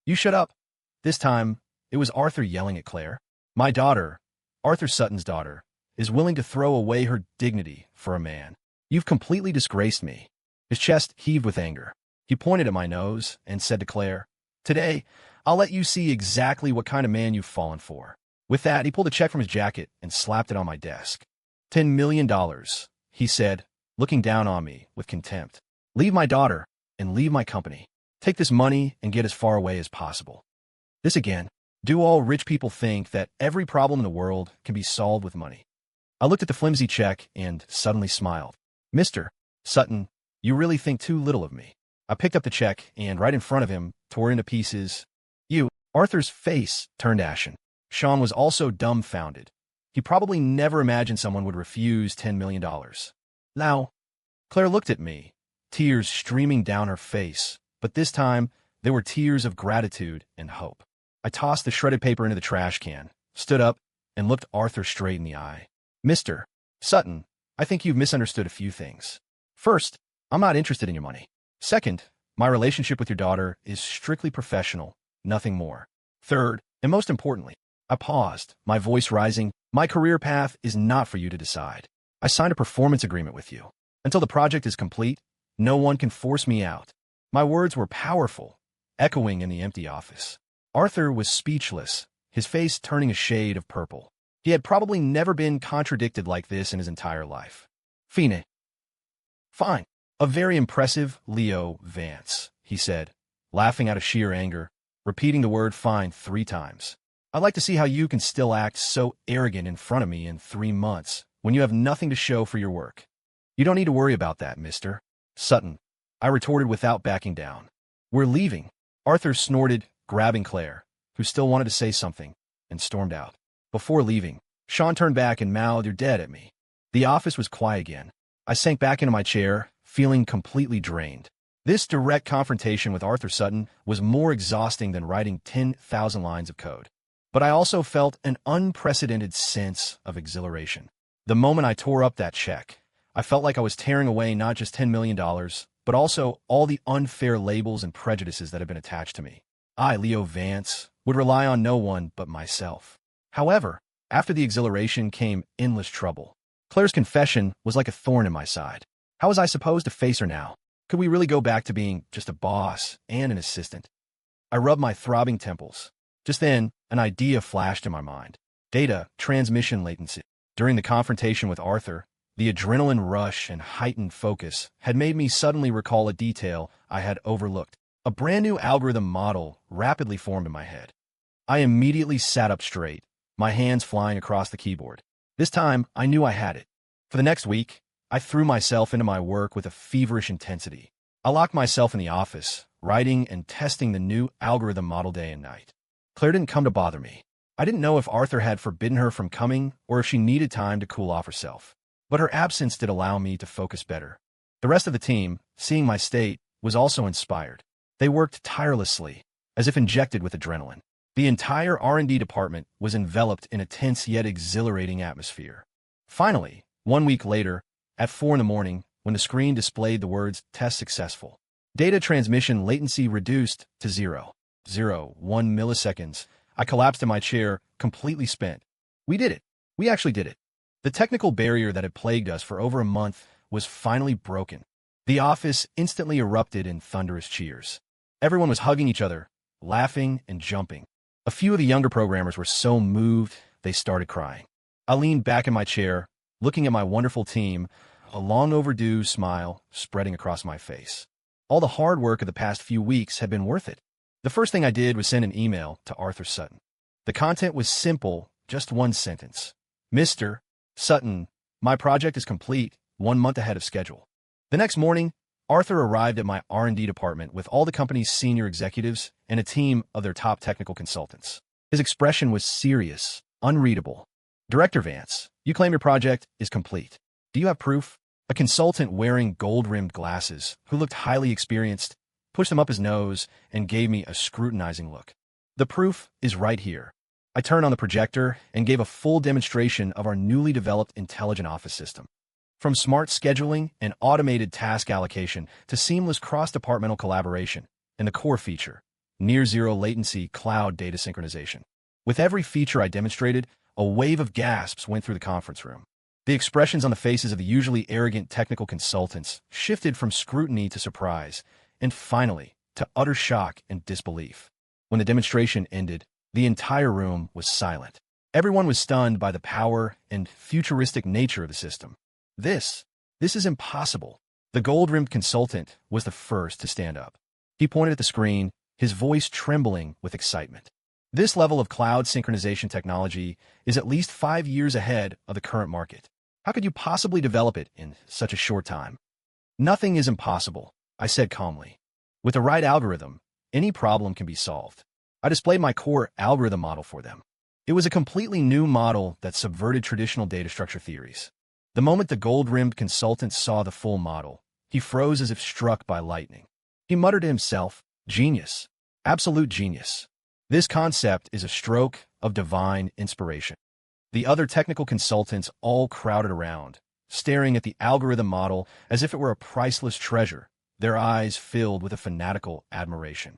You shut up. This time, it was Arthur yelling at Claire. My daughter, Arthur Sutton's daughter, is willing to throw away her dignity for a man. You've completely disgraced me. His chest heaved with anger. He pointed at my nose and said to Claire, Today, I'll let you see exactly what kind of man you've fallen for. With that, he pulled a check from his jacket and slapped it on my desk. $10 million, he said, looking down on me with contempt. Leave my daughter and leave my company. Take this money and get as far away as possible. This again. Do all rich people think that every problem in the world can be solved with money? I looked at the flimsy check and suddenly smiled. Mr. Sutton, you really think too little of me. I picked up the check and, right in front of him, tore into pieces. Arthur's face turned ashen. Sean was also dumbfounded. He probably never imagined someone would refuse $10 million. Now, Claire looked at me, tears streaming down her face, but this time they were tears of gratitude and hope. I tossed the shredded paper into the trash can, stood up, and looked Arthur straight in the eye. Mr. Sutton, I think you've misunderstood a few things. First, I'm not interested in your money. Second, my relationship with your daughter is strictly professional, nothing more. Third, and most importantly, I paused, my voice rising, my career path is not for you to decide. I signed a performance agreement with you. Until the project is complete, no one can force me out. My words were powerful, echoing in the empty office. Arthur was speechless, his face turning a shade of purple. He had probably never been contradicted like this in his entire life. Phoenix. Fine. A very impressive Leo Vance, he said, laughing out of sheer anger, repeating the word fine 3 times. I'd like to see how you can still act so arrogant in front of me in 3 months when you have nothing to show for your work. You don't need to worry about that, Mr. Sutton, I retorted without backing down. We're leaving, Arthur snorted, grabbing Claire, who still wanted to say something, and stormed out. Before leaving, Sean turned back and mouthed, "You're dead," at me. The office was quiet again. I sank back into my chair, feeling completely drained. This direct confrontation with Arthur Sutton was more exhausting than writing 10,000 lines of code. But I also felt an unprecedented sense of exhilaration. The moment I tore up that check, I felt like I was tearing away not just $10 million, but also all the unfair labels and prejudices that had been attached to me. I, Leo Vance, would rely on no one but myself. However, after the exhilaration came endless trouble. Claire's confession was like a thorn in my side. How was I supposed to face her now? Could we really go back to being just a boss and an assistant? I rubbed my throbbing temples. Just then, an idea flashed in my mind. Data transmission latency. During the confrontation with Arthur, the adrenaline rush and heightened focus had made me suddenly recall a detail I had overlooked. A brand new algorithm model rapidly formed in my head. I immediately sat up straight, my hands flying across the keyboard. This time, I knew I had it. For the next week, I threw myself into my work with a feverish intensity. I locked myself in the office, writing and testing the new algorithm model day and night. Claire didn't come to bother me. I didn't know if Arthur had forbidden her from coming or if she needed time to cool off herself. But her absence did allow me to focus better. The rest of the team, seeing my state, was also inspired. They worked tirelessly, as if injected with adrenaline. The entire R&D department was enveloped in a tense yet exhilarating atmosphere. Finally, 1 week later, at 4 a.m, when the screen displayed the words "Test successful," data transmission latency reduced to 0.01 milliseconds, I collapsed in my chair, completely spent. We did it. We actually did it. The technical barrier that had plagued us for over a month was finally broken. The office instantly erupted in thunderous cheers. Everyone was hugging each other, laughing and jumping. A few of the younger programmers were so moved, they started crying. I leaned back in my chair, looking at my wonderful team, a long overdue smile spreading across my face. All the hard work of the past few weeks had been worth it. The first thing I did was send an email to Arthur Sutton. The content was simple, just 1 sentence. Mr. Sutton, my project is complete, 1 month ahead of schedule. The next morning, Arthur arrived at my R&D department with all the company's senior executives and a team of their top technical consultants. His expression was serious, unreadable. "Director Vance, you claim your project is complete. Do you have proof?" A consultant wearing gold-rimmed glasses, who looked highly experienced, pushed them up his nose and gave me a scrutinizing look. "The proof is right here." I turned on the projector and gave a full demonstration of our newly developed intelligent office system. From smart scheduling and automated task allocation to seamless cross-departmental collaboration, and the core feature, near-zero latency cloud data synchronization. With every feature I demonstrated, a wave of gasps went through the conference room. The expressions on the faces of the usually arrogant technical consultants shifted from scrutiny to surprise, and finally, to utter shock and disbelief. When the demonstration ended, the entire room was silent. Everyone was stunned by the power and futuristic nature of the system. This is impossible. The gold-rimmed consultant was the first to stand up. He pointed at the screen, his voice trembling with excitement. This level of cloud synchronization technology is at least 5 years ahead of the current market. How could you possibly develop it in such a short time? Nothing is impossible, I said calmly. With the right algorithm, any problem can be solved. I displayed my core algorithm model for them. It was a completely new model that subverted traditional data structure theories. The moment the gold-rimmed consultant saw the full model, he froze as if struck by lightning. He muttered to himself, "Genius. Absolute genius. This concept is a stroke of divine inspiration." The other technical consultants all crowded around, staring at the algorithm model as if it were a priceless treasure, their eyes filled with a fanatical admiration.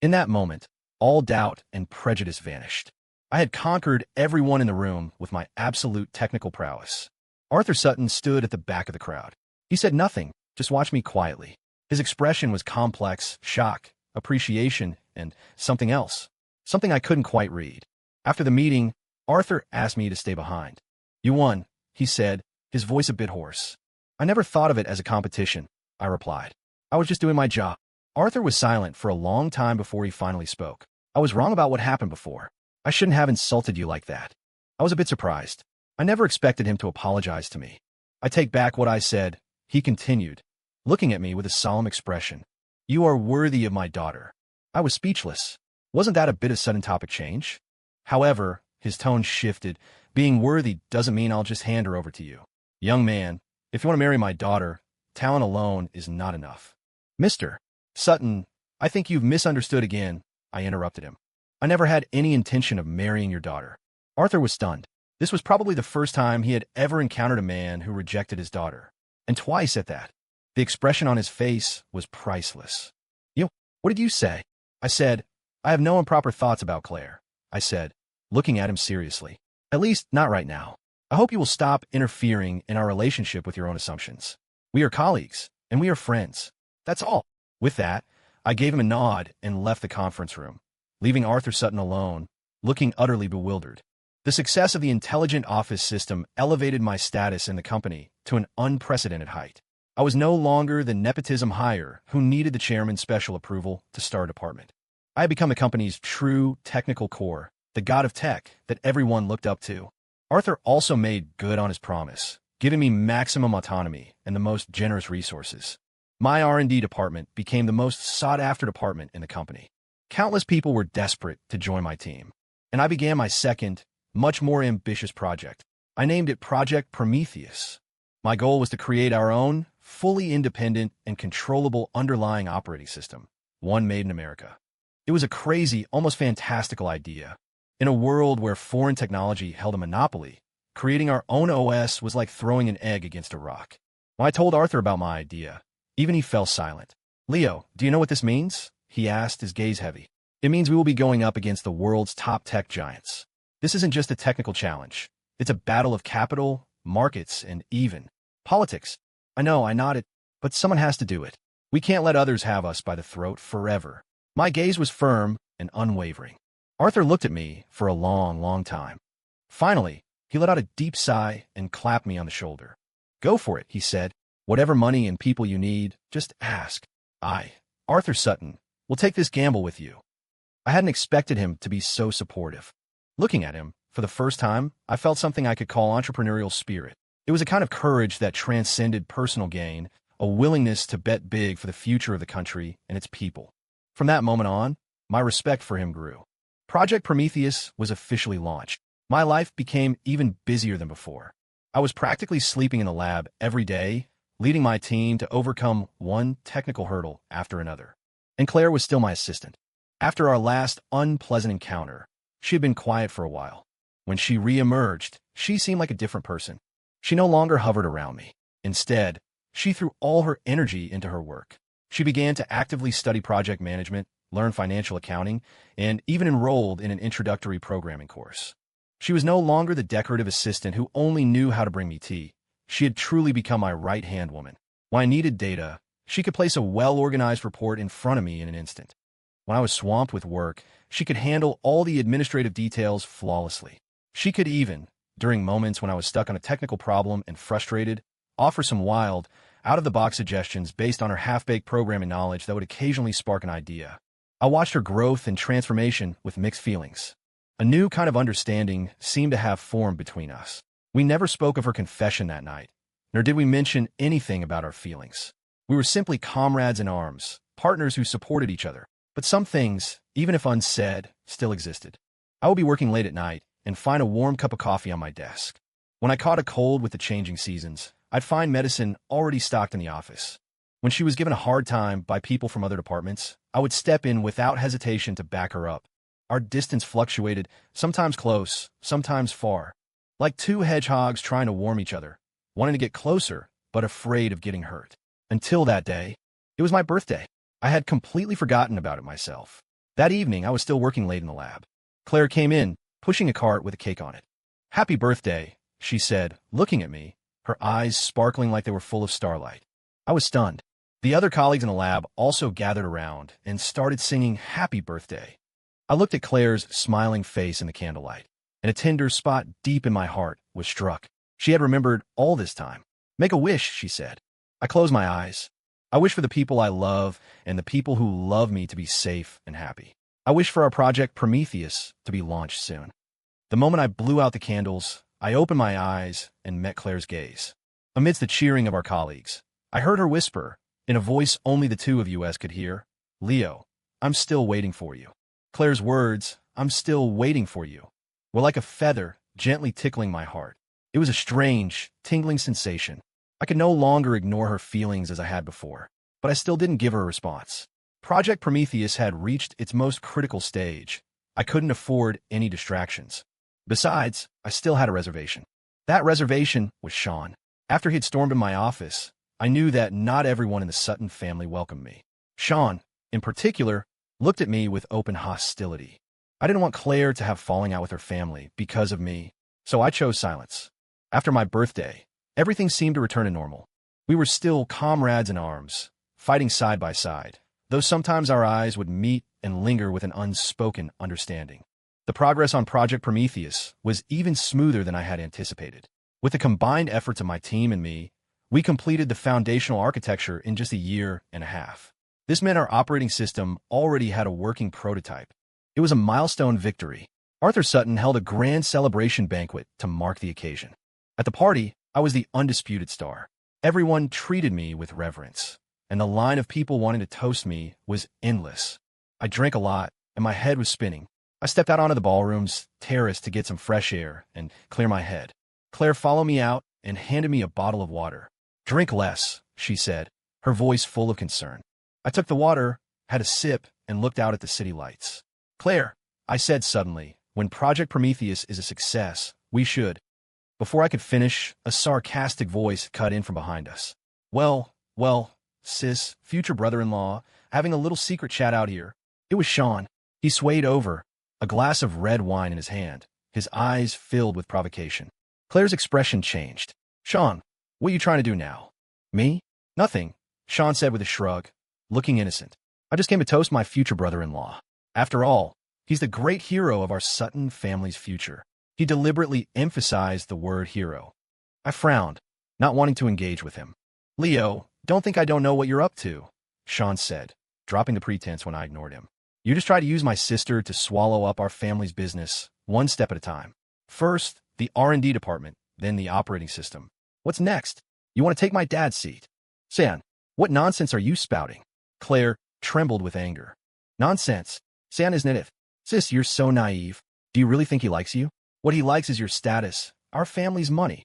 In that moment, all doubt and prejudice vanished. I had conquered everyone in the room with my absolute technical prowess. Arthur Sutton stood at the back of the crowd. He said nothing, just watched me quietly. His expression was complex, shock, appreciation, and something else. Something I couldn't quite read. After the meeting, Arthur asked me to stay behind. "You won," he said, his voice a bit hoarse. "I never thought of it as a competition," I replied. "I was just doing my job." Arthur was silent for a long time before he finally spoke. "I was wrong about what happened before. I shouldn't have insulted you like that." I was a bit surprised. I never expected him to apologize to me. "I take back what I said," he continued, looking at me with a solemn expression. "You are worthy of my daughter." I was speechless. Wasn't that a bit of sudden topic change? However, his tone shifted. "Being worthy doesn't mean I'll just hand her over to you. Young man, if you want to marry my daughter, talent alone is not enough." "Mr. Sutton, I think you've misunderstood again," I interrupted him. "I never had any intention of marrying your daughter." Arthur was stunned. This was probably the first time he had ever encountered a man who rejected his daughter. And twice at that. The expression on his face was priceless. What did you say?" I said. "I have no improper thoughts about Claire," I said, looking at him seriously. "At least, not right now. I hope you will stop interfering in our relationship with your own assumptions. We are colleagues, and we are friends. That's all." With that, I gave him a nod and left the conference room, leaving Arthur Sutton alone, looking utterly bewildered. The success of the intelligent office system elevated my status in the company to an unprecedented height. I was no longer the nepotism hire who needed the chairman's special approval to start a department. I had become the company's true technical core, the god of tech that everyone looked up to. Arthur also made good on his promise, giving me maximum autonomy and the most generous resources. My R&D department became the most sought-after department in the company. Countless people were desperate to join my team, and I began my second, much more ambitious project. I named it Project Prometheus. My goal was to create our own, fully independent and controllable underlying operating system, one made in America. It was a crazy, almost fantastical idea. In a world where foreign technology held a monopoly, creating our own OS was like throwing an egg against a rock. When I told Arthur about my idea, even he fell silent. "Leo, do you know what this means?" he asked, his gaze heavy. "It means we will be going up against the world's top tech giants. This isn't just a technical challenge. It's a battle of capital, markets, and even politics." I know, I nodded, "but someone has to do it. We can't let others have us by the throat forever." My gaze was firm and unwavering. Arthur looked at me for a long, long time. Finally, he let out a deep sigh and clapped me on the shoulder. "Go for it," he said. "Whatever money and people you need, just ask. I, Arthur Sutton, will take this gamble with you." I hadn't expected him to be so supportive. Looking at him, for the first time, I felt something I could call entrepreneurial spirit. It was a kind of courage that transcended personal gain, a willingness to bet big for the future of the country and its people. From that moment on, my respect for him grew. Project Prometheus was officially launched. My life became even busier than before. I was practically sleeping in the lab every day, leading my team to overcome one technical hurdle after another. And Claire was still my assistant. After our last unpleasant encounter, she had been quiet for a while. When she re-emerged, she seemed like a different person. She no longer hovered around me. Instead, she threw all her energy into her work. She began to actively study project management, learn financial accounting, and even enrolled in an introductory programming course. She was no longer the decorative assistant who only knew how to bring me tea. She had truly become my right-hand woman. When I needed data, she could place a well-organized report in front of me in an instant. When I was swamped with work, she could handle all the administrative details flawlessly. She could even, during moments when I was stuck on a technical problem and frustrated, offer some wild, out-of-the-box suggestions based on her half-baked programming knowledge that would occasionally spark an idea. I watched her growth and transformation with mixed feelings. A new kind of understanding seemed to have formed between us. We never spoke of her confession that night, nor did we mention anything about our feelings. We were simply comrades in arms, partners who supported each other. But some things, even if unsaid, still existed. I would be working late at night and find a warm cup of coffee on my desk. When I caught a cold with the changing seasons, I'd find medicine already stocked in the office. When she was given a hard time by people from other departments, I would step in without hesitation to back her up. Our distance fluctuated, sometimes close, sometimes far. Like two hedgehogs trying to warm each other, wanting to get closer, but afraid of getting hurt. Until that day, it was my birthday. I had completely forgotten about it myself. That evening, I was still working late in the lab. Claire came in, pushing a cart with a cake on it. "Happy birthday," she said, looking at me, her eyes sparkling like they were full of starlight. I was stunned. The other colleagues in the lab also gathered around and started singing Happy Birthday. I looked at Claire's smiling face in the candlelight, and a tender spot deep in my heart was struck. She had remembered all this time. Make a wish, she said. I closed my eyes. I wish for the people I love and the people who love me to be safe and happy. I wish for our project Prometheus to be launched soon. The moment I blew out the candles, I opened my eyes and met Claire's gaze. Amidst the cheering of our colleagues, I heard her whisper, in a voice only the two of us could hear, Leo, I'm still waiting for you. Claire's words, I'm still waiting for you, were like a feather gently tickling my heart. It was a strange, tingling sensation. I could no longer ignore her feelings as I had before, but I still didn't give her a response. Project Prometheus had reached its most critical stage. I couldn't afford any distractions. Besides, I still had a reservation. That reservation was Sean. After he had stormed in my office, I knew that not everyone in the Sutton family welcomed me. Sean, in particular, looked at me with open hostility. I didn't want Claire to have falling out with her family because of me, so I chose silence. After my birthday, everything seemed to return to normal. We were still comrades in arms, fighting side by side, though sometimes our eyes would meet and linger with an unspoken understanding. The progress on Project Prometheus was even smoother than I had anticipated. With the combined efforts of my team and me, we completed the foundational architecture in just a year and a half. This meant our operating system already had a working prototype. It was a milestone victory. Arthur Sutton held a grand celebration banquet to mark the occasion. At the party, I was the undisputed star. Everyone treated me with reverence, and the line of people wanting to toast me was endless. I drank a lot, and my head was spinning. I stepped out onto the ballroom's terrace to get some fresh air and clear my head. Claire followed me out and handed me a bottle of water. Drink less, she said, her voice full of concern. I took the water, had a sip, and looked out at the city lights. Claire, I said suddenly, when Project Prometheus is a success, we should. Before I could finish, a sarcastic voice cut in from behind us. Well, sis, future brother-in-law, having a little secret chat out here. It was Sean. He swayed over, a glass of red wine in his hand, his eyes filled with provocation. Claire's expression changed. Sean, what are you trying to do now? Me? Nothing, Sean said with a shrug, looking innocent. I just came to toast my future brother-in-law. After all, he's the great hero of our Sutton family's future. He deliberately emphasized the word hero. I frowned, not wanting to engage with him. Leo, don't think I don't know what you're up to, Sean said, dropping the pretense when I ignored him. You just try to use my sister to swallow up our family's business, one step at a time. First, the R&D department, then the operating system. What's next? You want to take my dad's seat? San, what nonsense are you spouting? Claire trembled with anger. Nonsense. San, isn't it? Sis, you're so naive. Do you really think he likes you? What he likes is your status, our family's money.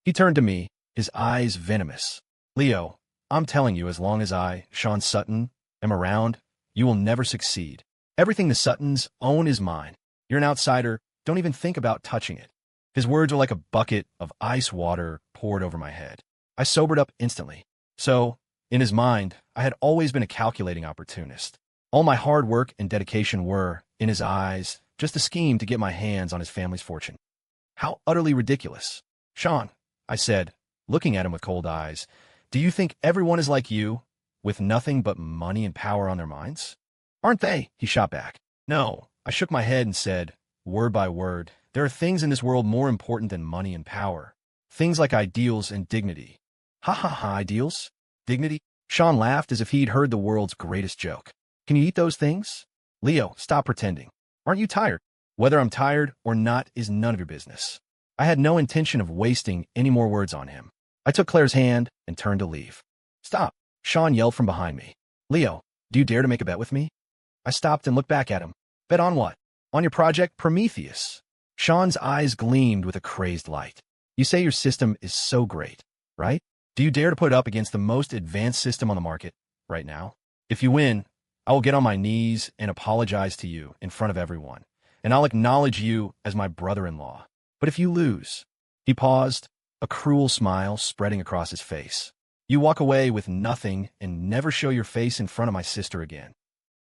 He turned to me, his eyes venomous. Leo, I'm telling you, as long as I, Sean Sutton, am around, you will never succeed. Everything the Suttons own is mine. You're an outsider. Don't even think about touching it. His words were like a bucket of ice water poured over my head. I sobered up instantly. So, in his mind, I had always been a calculating opportunist. All my hard work and dedication were, in his eyes, just a scheme to get my hands on his family's fortune. How utterly ridiculous. Sean, I said, looking at him with cold eyes, do you think everyone is like you, with nothing but money and power on their minds? Aren't they? He shot back. No, I shook my head and said, word by word, there are things in this world more important than money and power. Things like ideals and dignity. Ha ha ha, ideals? Dignity? Sean laughed as if he'd heard the world's greatest joke. Can you eat those things? Leo, stop pretending. Aren't you tired? Whether I'm tired or not is none of your business. I had no intention of wasting any more words on him. I took Claire's hand and turned to leave. Stop, Sean yelled from behind me. Leo, do you dare to make a bet with me? I stopped and looked back at him. Bet on what? On your project Prometheus. Sean's eyes gleamed with a crazed light. You say your system is so great, right? Do you dare to put up against the most advanced system on the market right now? If you win, I will get on my knees and apologize to you in front of everyone, and I'll acknowledge you as my brother-in-law. But if you lose, he paused, a cruel smile spreading across his face. You walk away with nothing and never show your face in front of my sister again.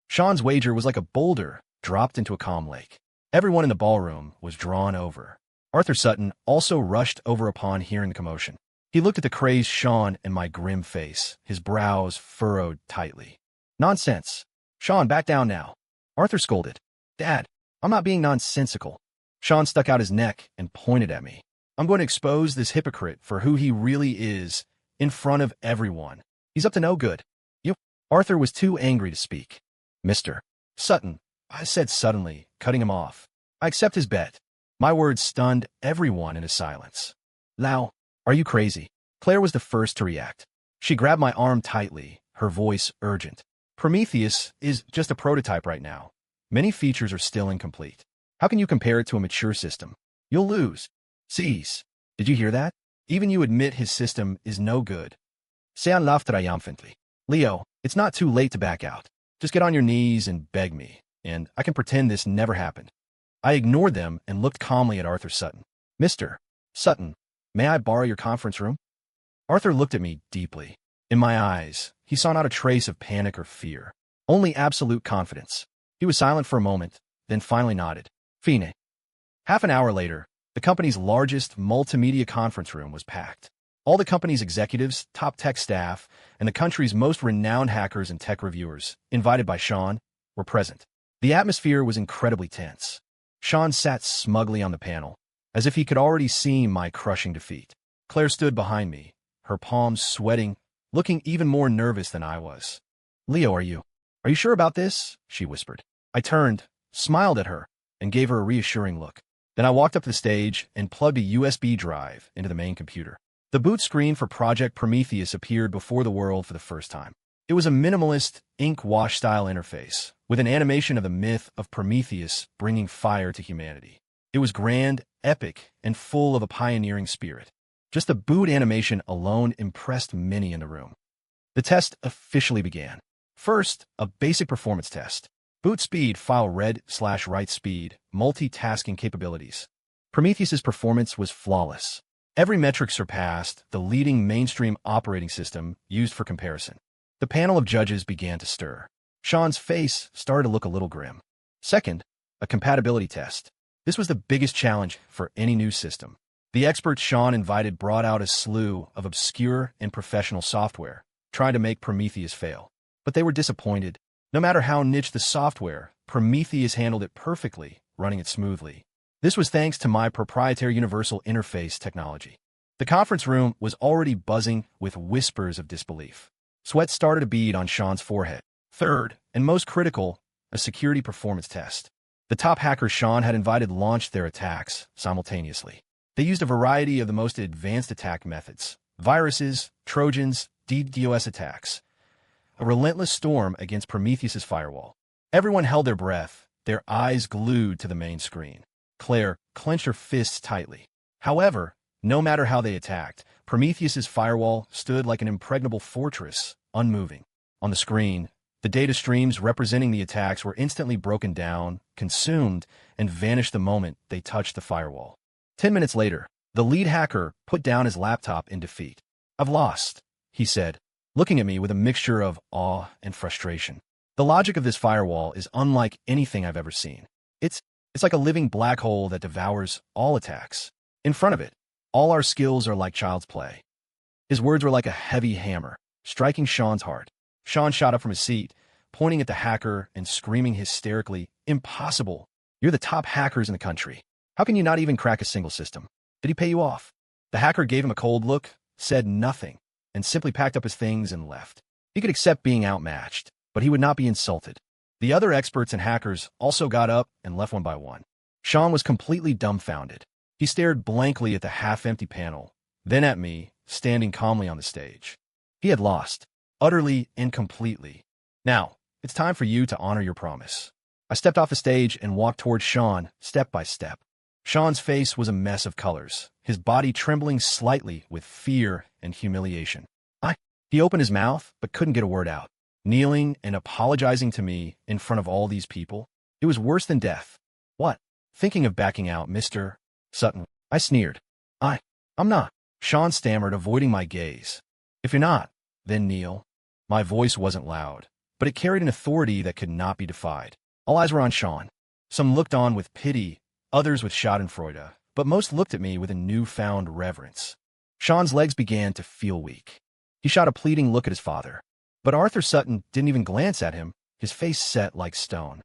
Sean's wager was like a boulder dropped into a calm lake. Everyone in the ballroom was drawn over. Arthur Sutton also rushed over upon hearing the commotion. He looked at the crazed Sean and my grim face, his brows furrowed tightly. Nonsense. Sean, back down now. Arthur scolded. Dad, I'm not being nonsensical. Sean stuck out his neck and pointed at me. I'm going to expose this hypocrite for who he really is in front of everyone. He's up to no good. You. Arthur was too angry to speak. Mr. Sutton, I said suddenly, cutting him off. I accept his bet. My words stunned everyone into silence. Lau, are you crazy? Claire was the first to react. She grabbed my arm tightly, her voice urgent. Prometheus is just a prototype right now. Many features are still incomplete. How can you compare it to a mature system? You'll lose. Cease. Did you hear that? Even you admit his system is no good. Sean laughed triumphantly. Leo, it's not too late to back out. Just get on your knees and beg me, and I can pretend this never happened. I ignored them and looked calmly at Arthur Sutton. Mr. Sutton, may I borrow your conference room? Arthur looked at me deeply. In my eyes, he saw not a trace of panic or fear, only absolute confidence. He was silent for a moment, then finally nodded. Fine. Half an hour later, the company's largest multimedia conference room was packed. All the company's executives, top tech staff, and the country's most renowned hackers and tech reviewers, invited by Sean, were present. The atmosphere was incredibly tense. Sean sat smugly on the panel, as if he could already see my crushing defeat. Claire stood behind me, her palms sweating, looking even more nervous than I was. Leo, are you sure about this? She whispered. I turned, smiled at her, and gave her a reassuring look. Then I walked up the stage and plugged a USB drive into the main computer. The boot screen for Project Prometheus appeared before the world for the first time. It was a minimalist, ink wash-style interface, with an animation of the myth of Prometheus bringing fire to humanity. It was grand, epic, and full of a pioneering spirit. Just the boot animation alone impressed many in the room. The test officially began. First, a basic performance test. Boot speed, file read/write speed, multitasking capabilities. Prometheus's performance was flawless. Every metric surpassed the leading mainstream operating system used for comparison. The panel of judges began to stir. Sean's face started to look a little grim. Second, a compatibility test. This was the biggest challenge for any new system. The experts Sean invited brought out a slew of obscure and professional software, trying to make Prometheus fail. But they were disappointed. No matter how niche the software, Prometheus handled it perfectly, running it smoothly. This was thanks to my proprietary universal interface technology. The conference room was already buzzing with whispers of disbelief. Sweat started to bead on Sean's forehead. Third, and most critical, a security performance test. The top hackers Sean had invited launched their attacks simultaneously. They used a variety of the most advanced attack methods: viruses, trojans, DDoS attacks. A relentless storm against Prometheus's firewall. Everyone held their breath, their eyes glued to the main screen. Claire clenched her fists tightly. However, no matter how they attacked, Prometheus's firewall stood like an impregnable fortress, unmoving. On the screen, the data streams representing the attacks were instantly broken down, consumed, and vanished the moment they touched the firewall. 10 minutes later, the lead hacker put down his laptop in defeat. I've lost, he said, looking at me with a mixture of awe and frustration. The logic of this firewall is unlike anything I've ever seen. It's like a living black hole that devours all attacks. In front of it, all our skills are like child's play. His words were like a heavy hammer, striking Sean's heart. Sean shot up from his seat, pointing at the hacker and screaming hysterically, "Impossible! You're the top hackers in the country. How can you not even crack a single system? Did he pay you off?" The hacker gave him a cold look, said nothing, and simply packed up his things and left. He could accept being outmatched, but he would not be insulted. The other experts and hackers also got up and left one by one. Sean was completely dumbfounded. He stared blankly at the half-empty panel, then at me, standing calmly on the stage. He had lost, utterly and completely. Now, it's time for you to honor your promise. I stepped off the stage and walked towards Sean, step by step. Sean's face was a mess of colors, his body trembling slightly with fear and humiliation. He opened his mouth, but couldn't get a word out. Kneeling and apologizing to me in front of all these people, it was worse than death. What? Thinking of backing out, Mr. Sutton? I sneered. I'm not. Sean stammered, avoiding my gaze. If you're not, then kneel. My voice wasn't loud, but it carried an authority that could not be defied. All eyes were on Sean. Some looked on with pity, others with schadenfreude, but most looked at me with a newfound reverence. Sean's legs began to feel weak. He shot a pleading look at his father. But Arthur Sutton didn't even glance at him, his face set like stone.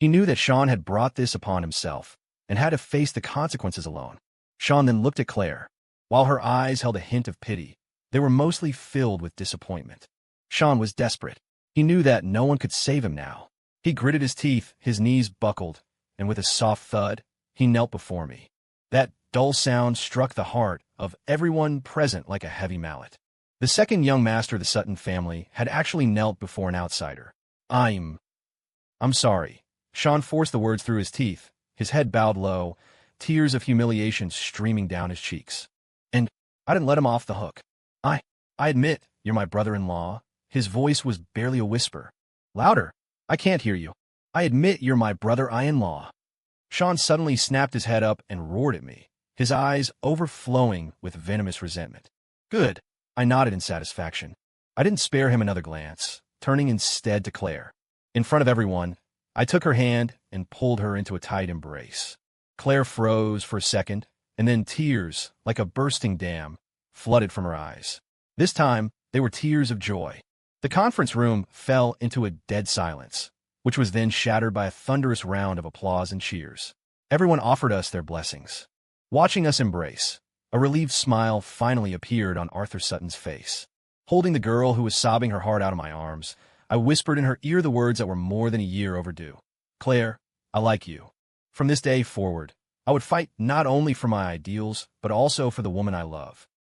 He knew that Sean had brought this upon himself and had to face the consequences alone. Sean then looked at Claire. While her eyes held a hint of pity, they were mostly filled with disappointment. Sean was desperate. He knew that no one could save him now. He gritted his teeth, his knees buckled, and with a soft thud, he knelt before me. That dull sound struck the heart of everyone present like a heavy mallet. The second young master of the Sutton family had actually knelt before an outsider. I'm sorry. Sean forced the words through his teeth, his head bowed low, tears of humiliation streaming down his cheeks. And I didn't let him off the hook. I admit, you're my brother-in-law. His voice was barely a whisper. Louder. I can't hear you. I admit you're my brother-in-law. Sean suddenly snapped his head up and roared at me, his eyes overflowing with venomous resentment. Good. I nodded in satisfaction. I didn't spare him another glance, turning instead to Claire. In front of everyone, I took her hand and pulled her into a tight embrace. Claire froze for a second, and then tears, like a bursting dam, flooded from her eyes. This time, they were tears of joy. The conference room fell into a dead silence, which was then shattered by a thunderous round of applause and cheers. Everyone offered us their blessings. Watching us embrace, a relieved smile finally appeared on Arthur Sutton's face. Holding the girl who was sobbing her heart out in my arms, I whispered in her ear the words that were more than a year overdue. Claire, I like you. From this day forward, I would fight not only for my ideals, but also for the woman I love.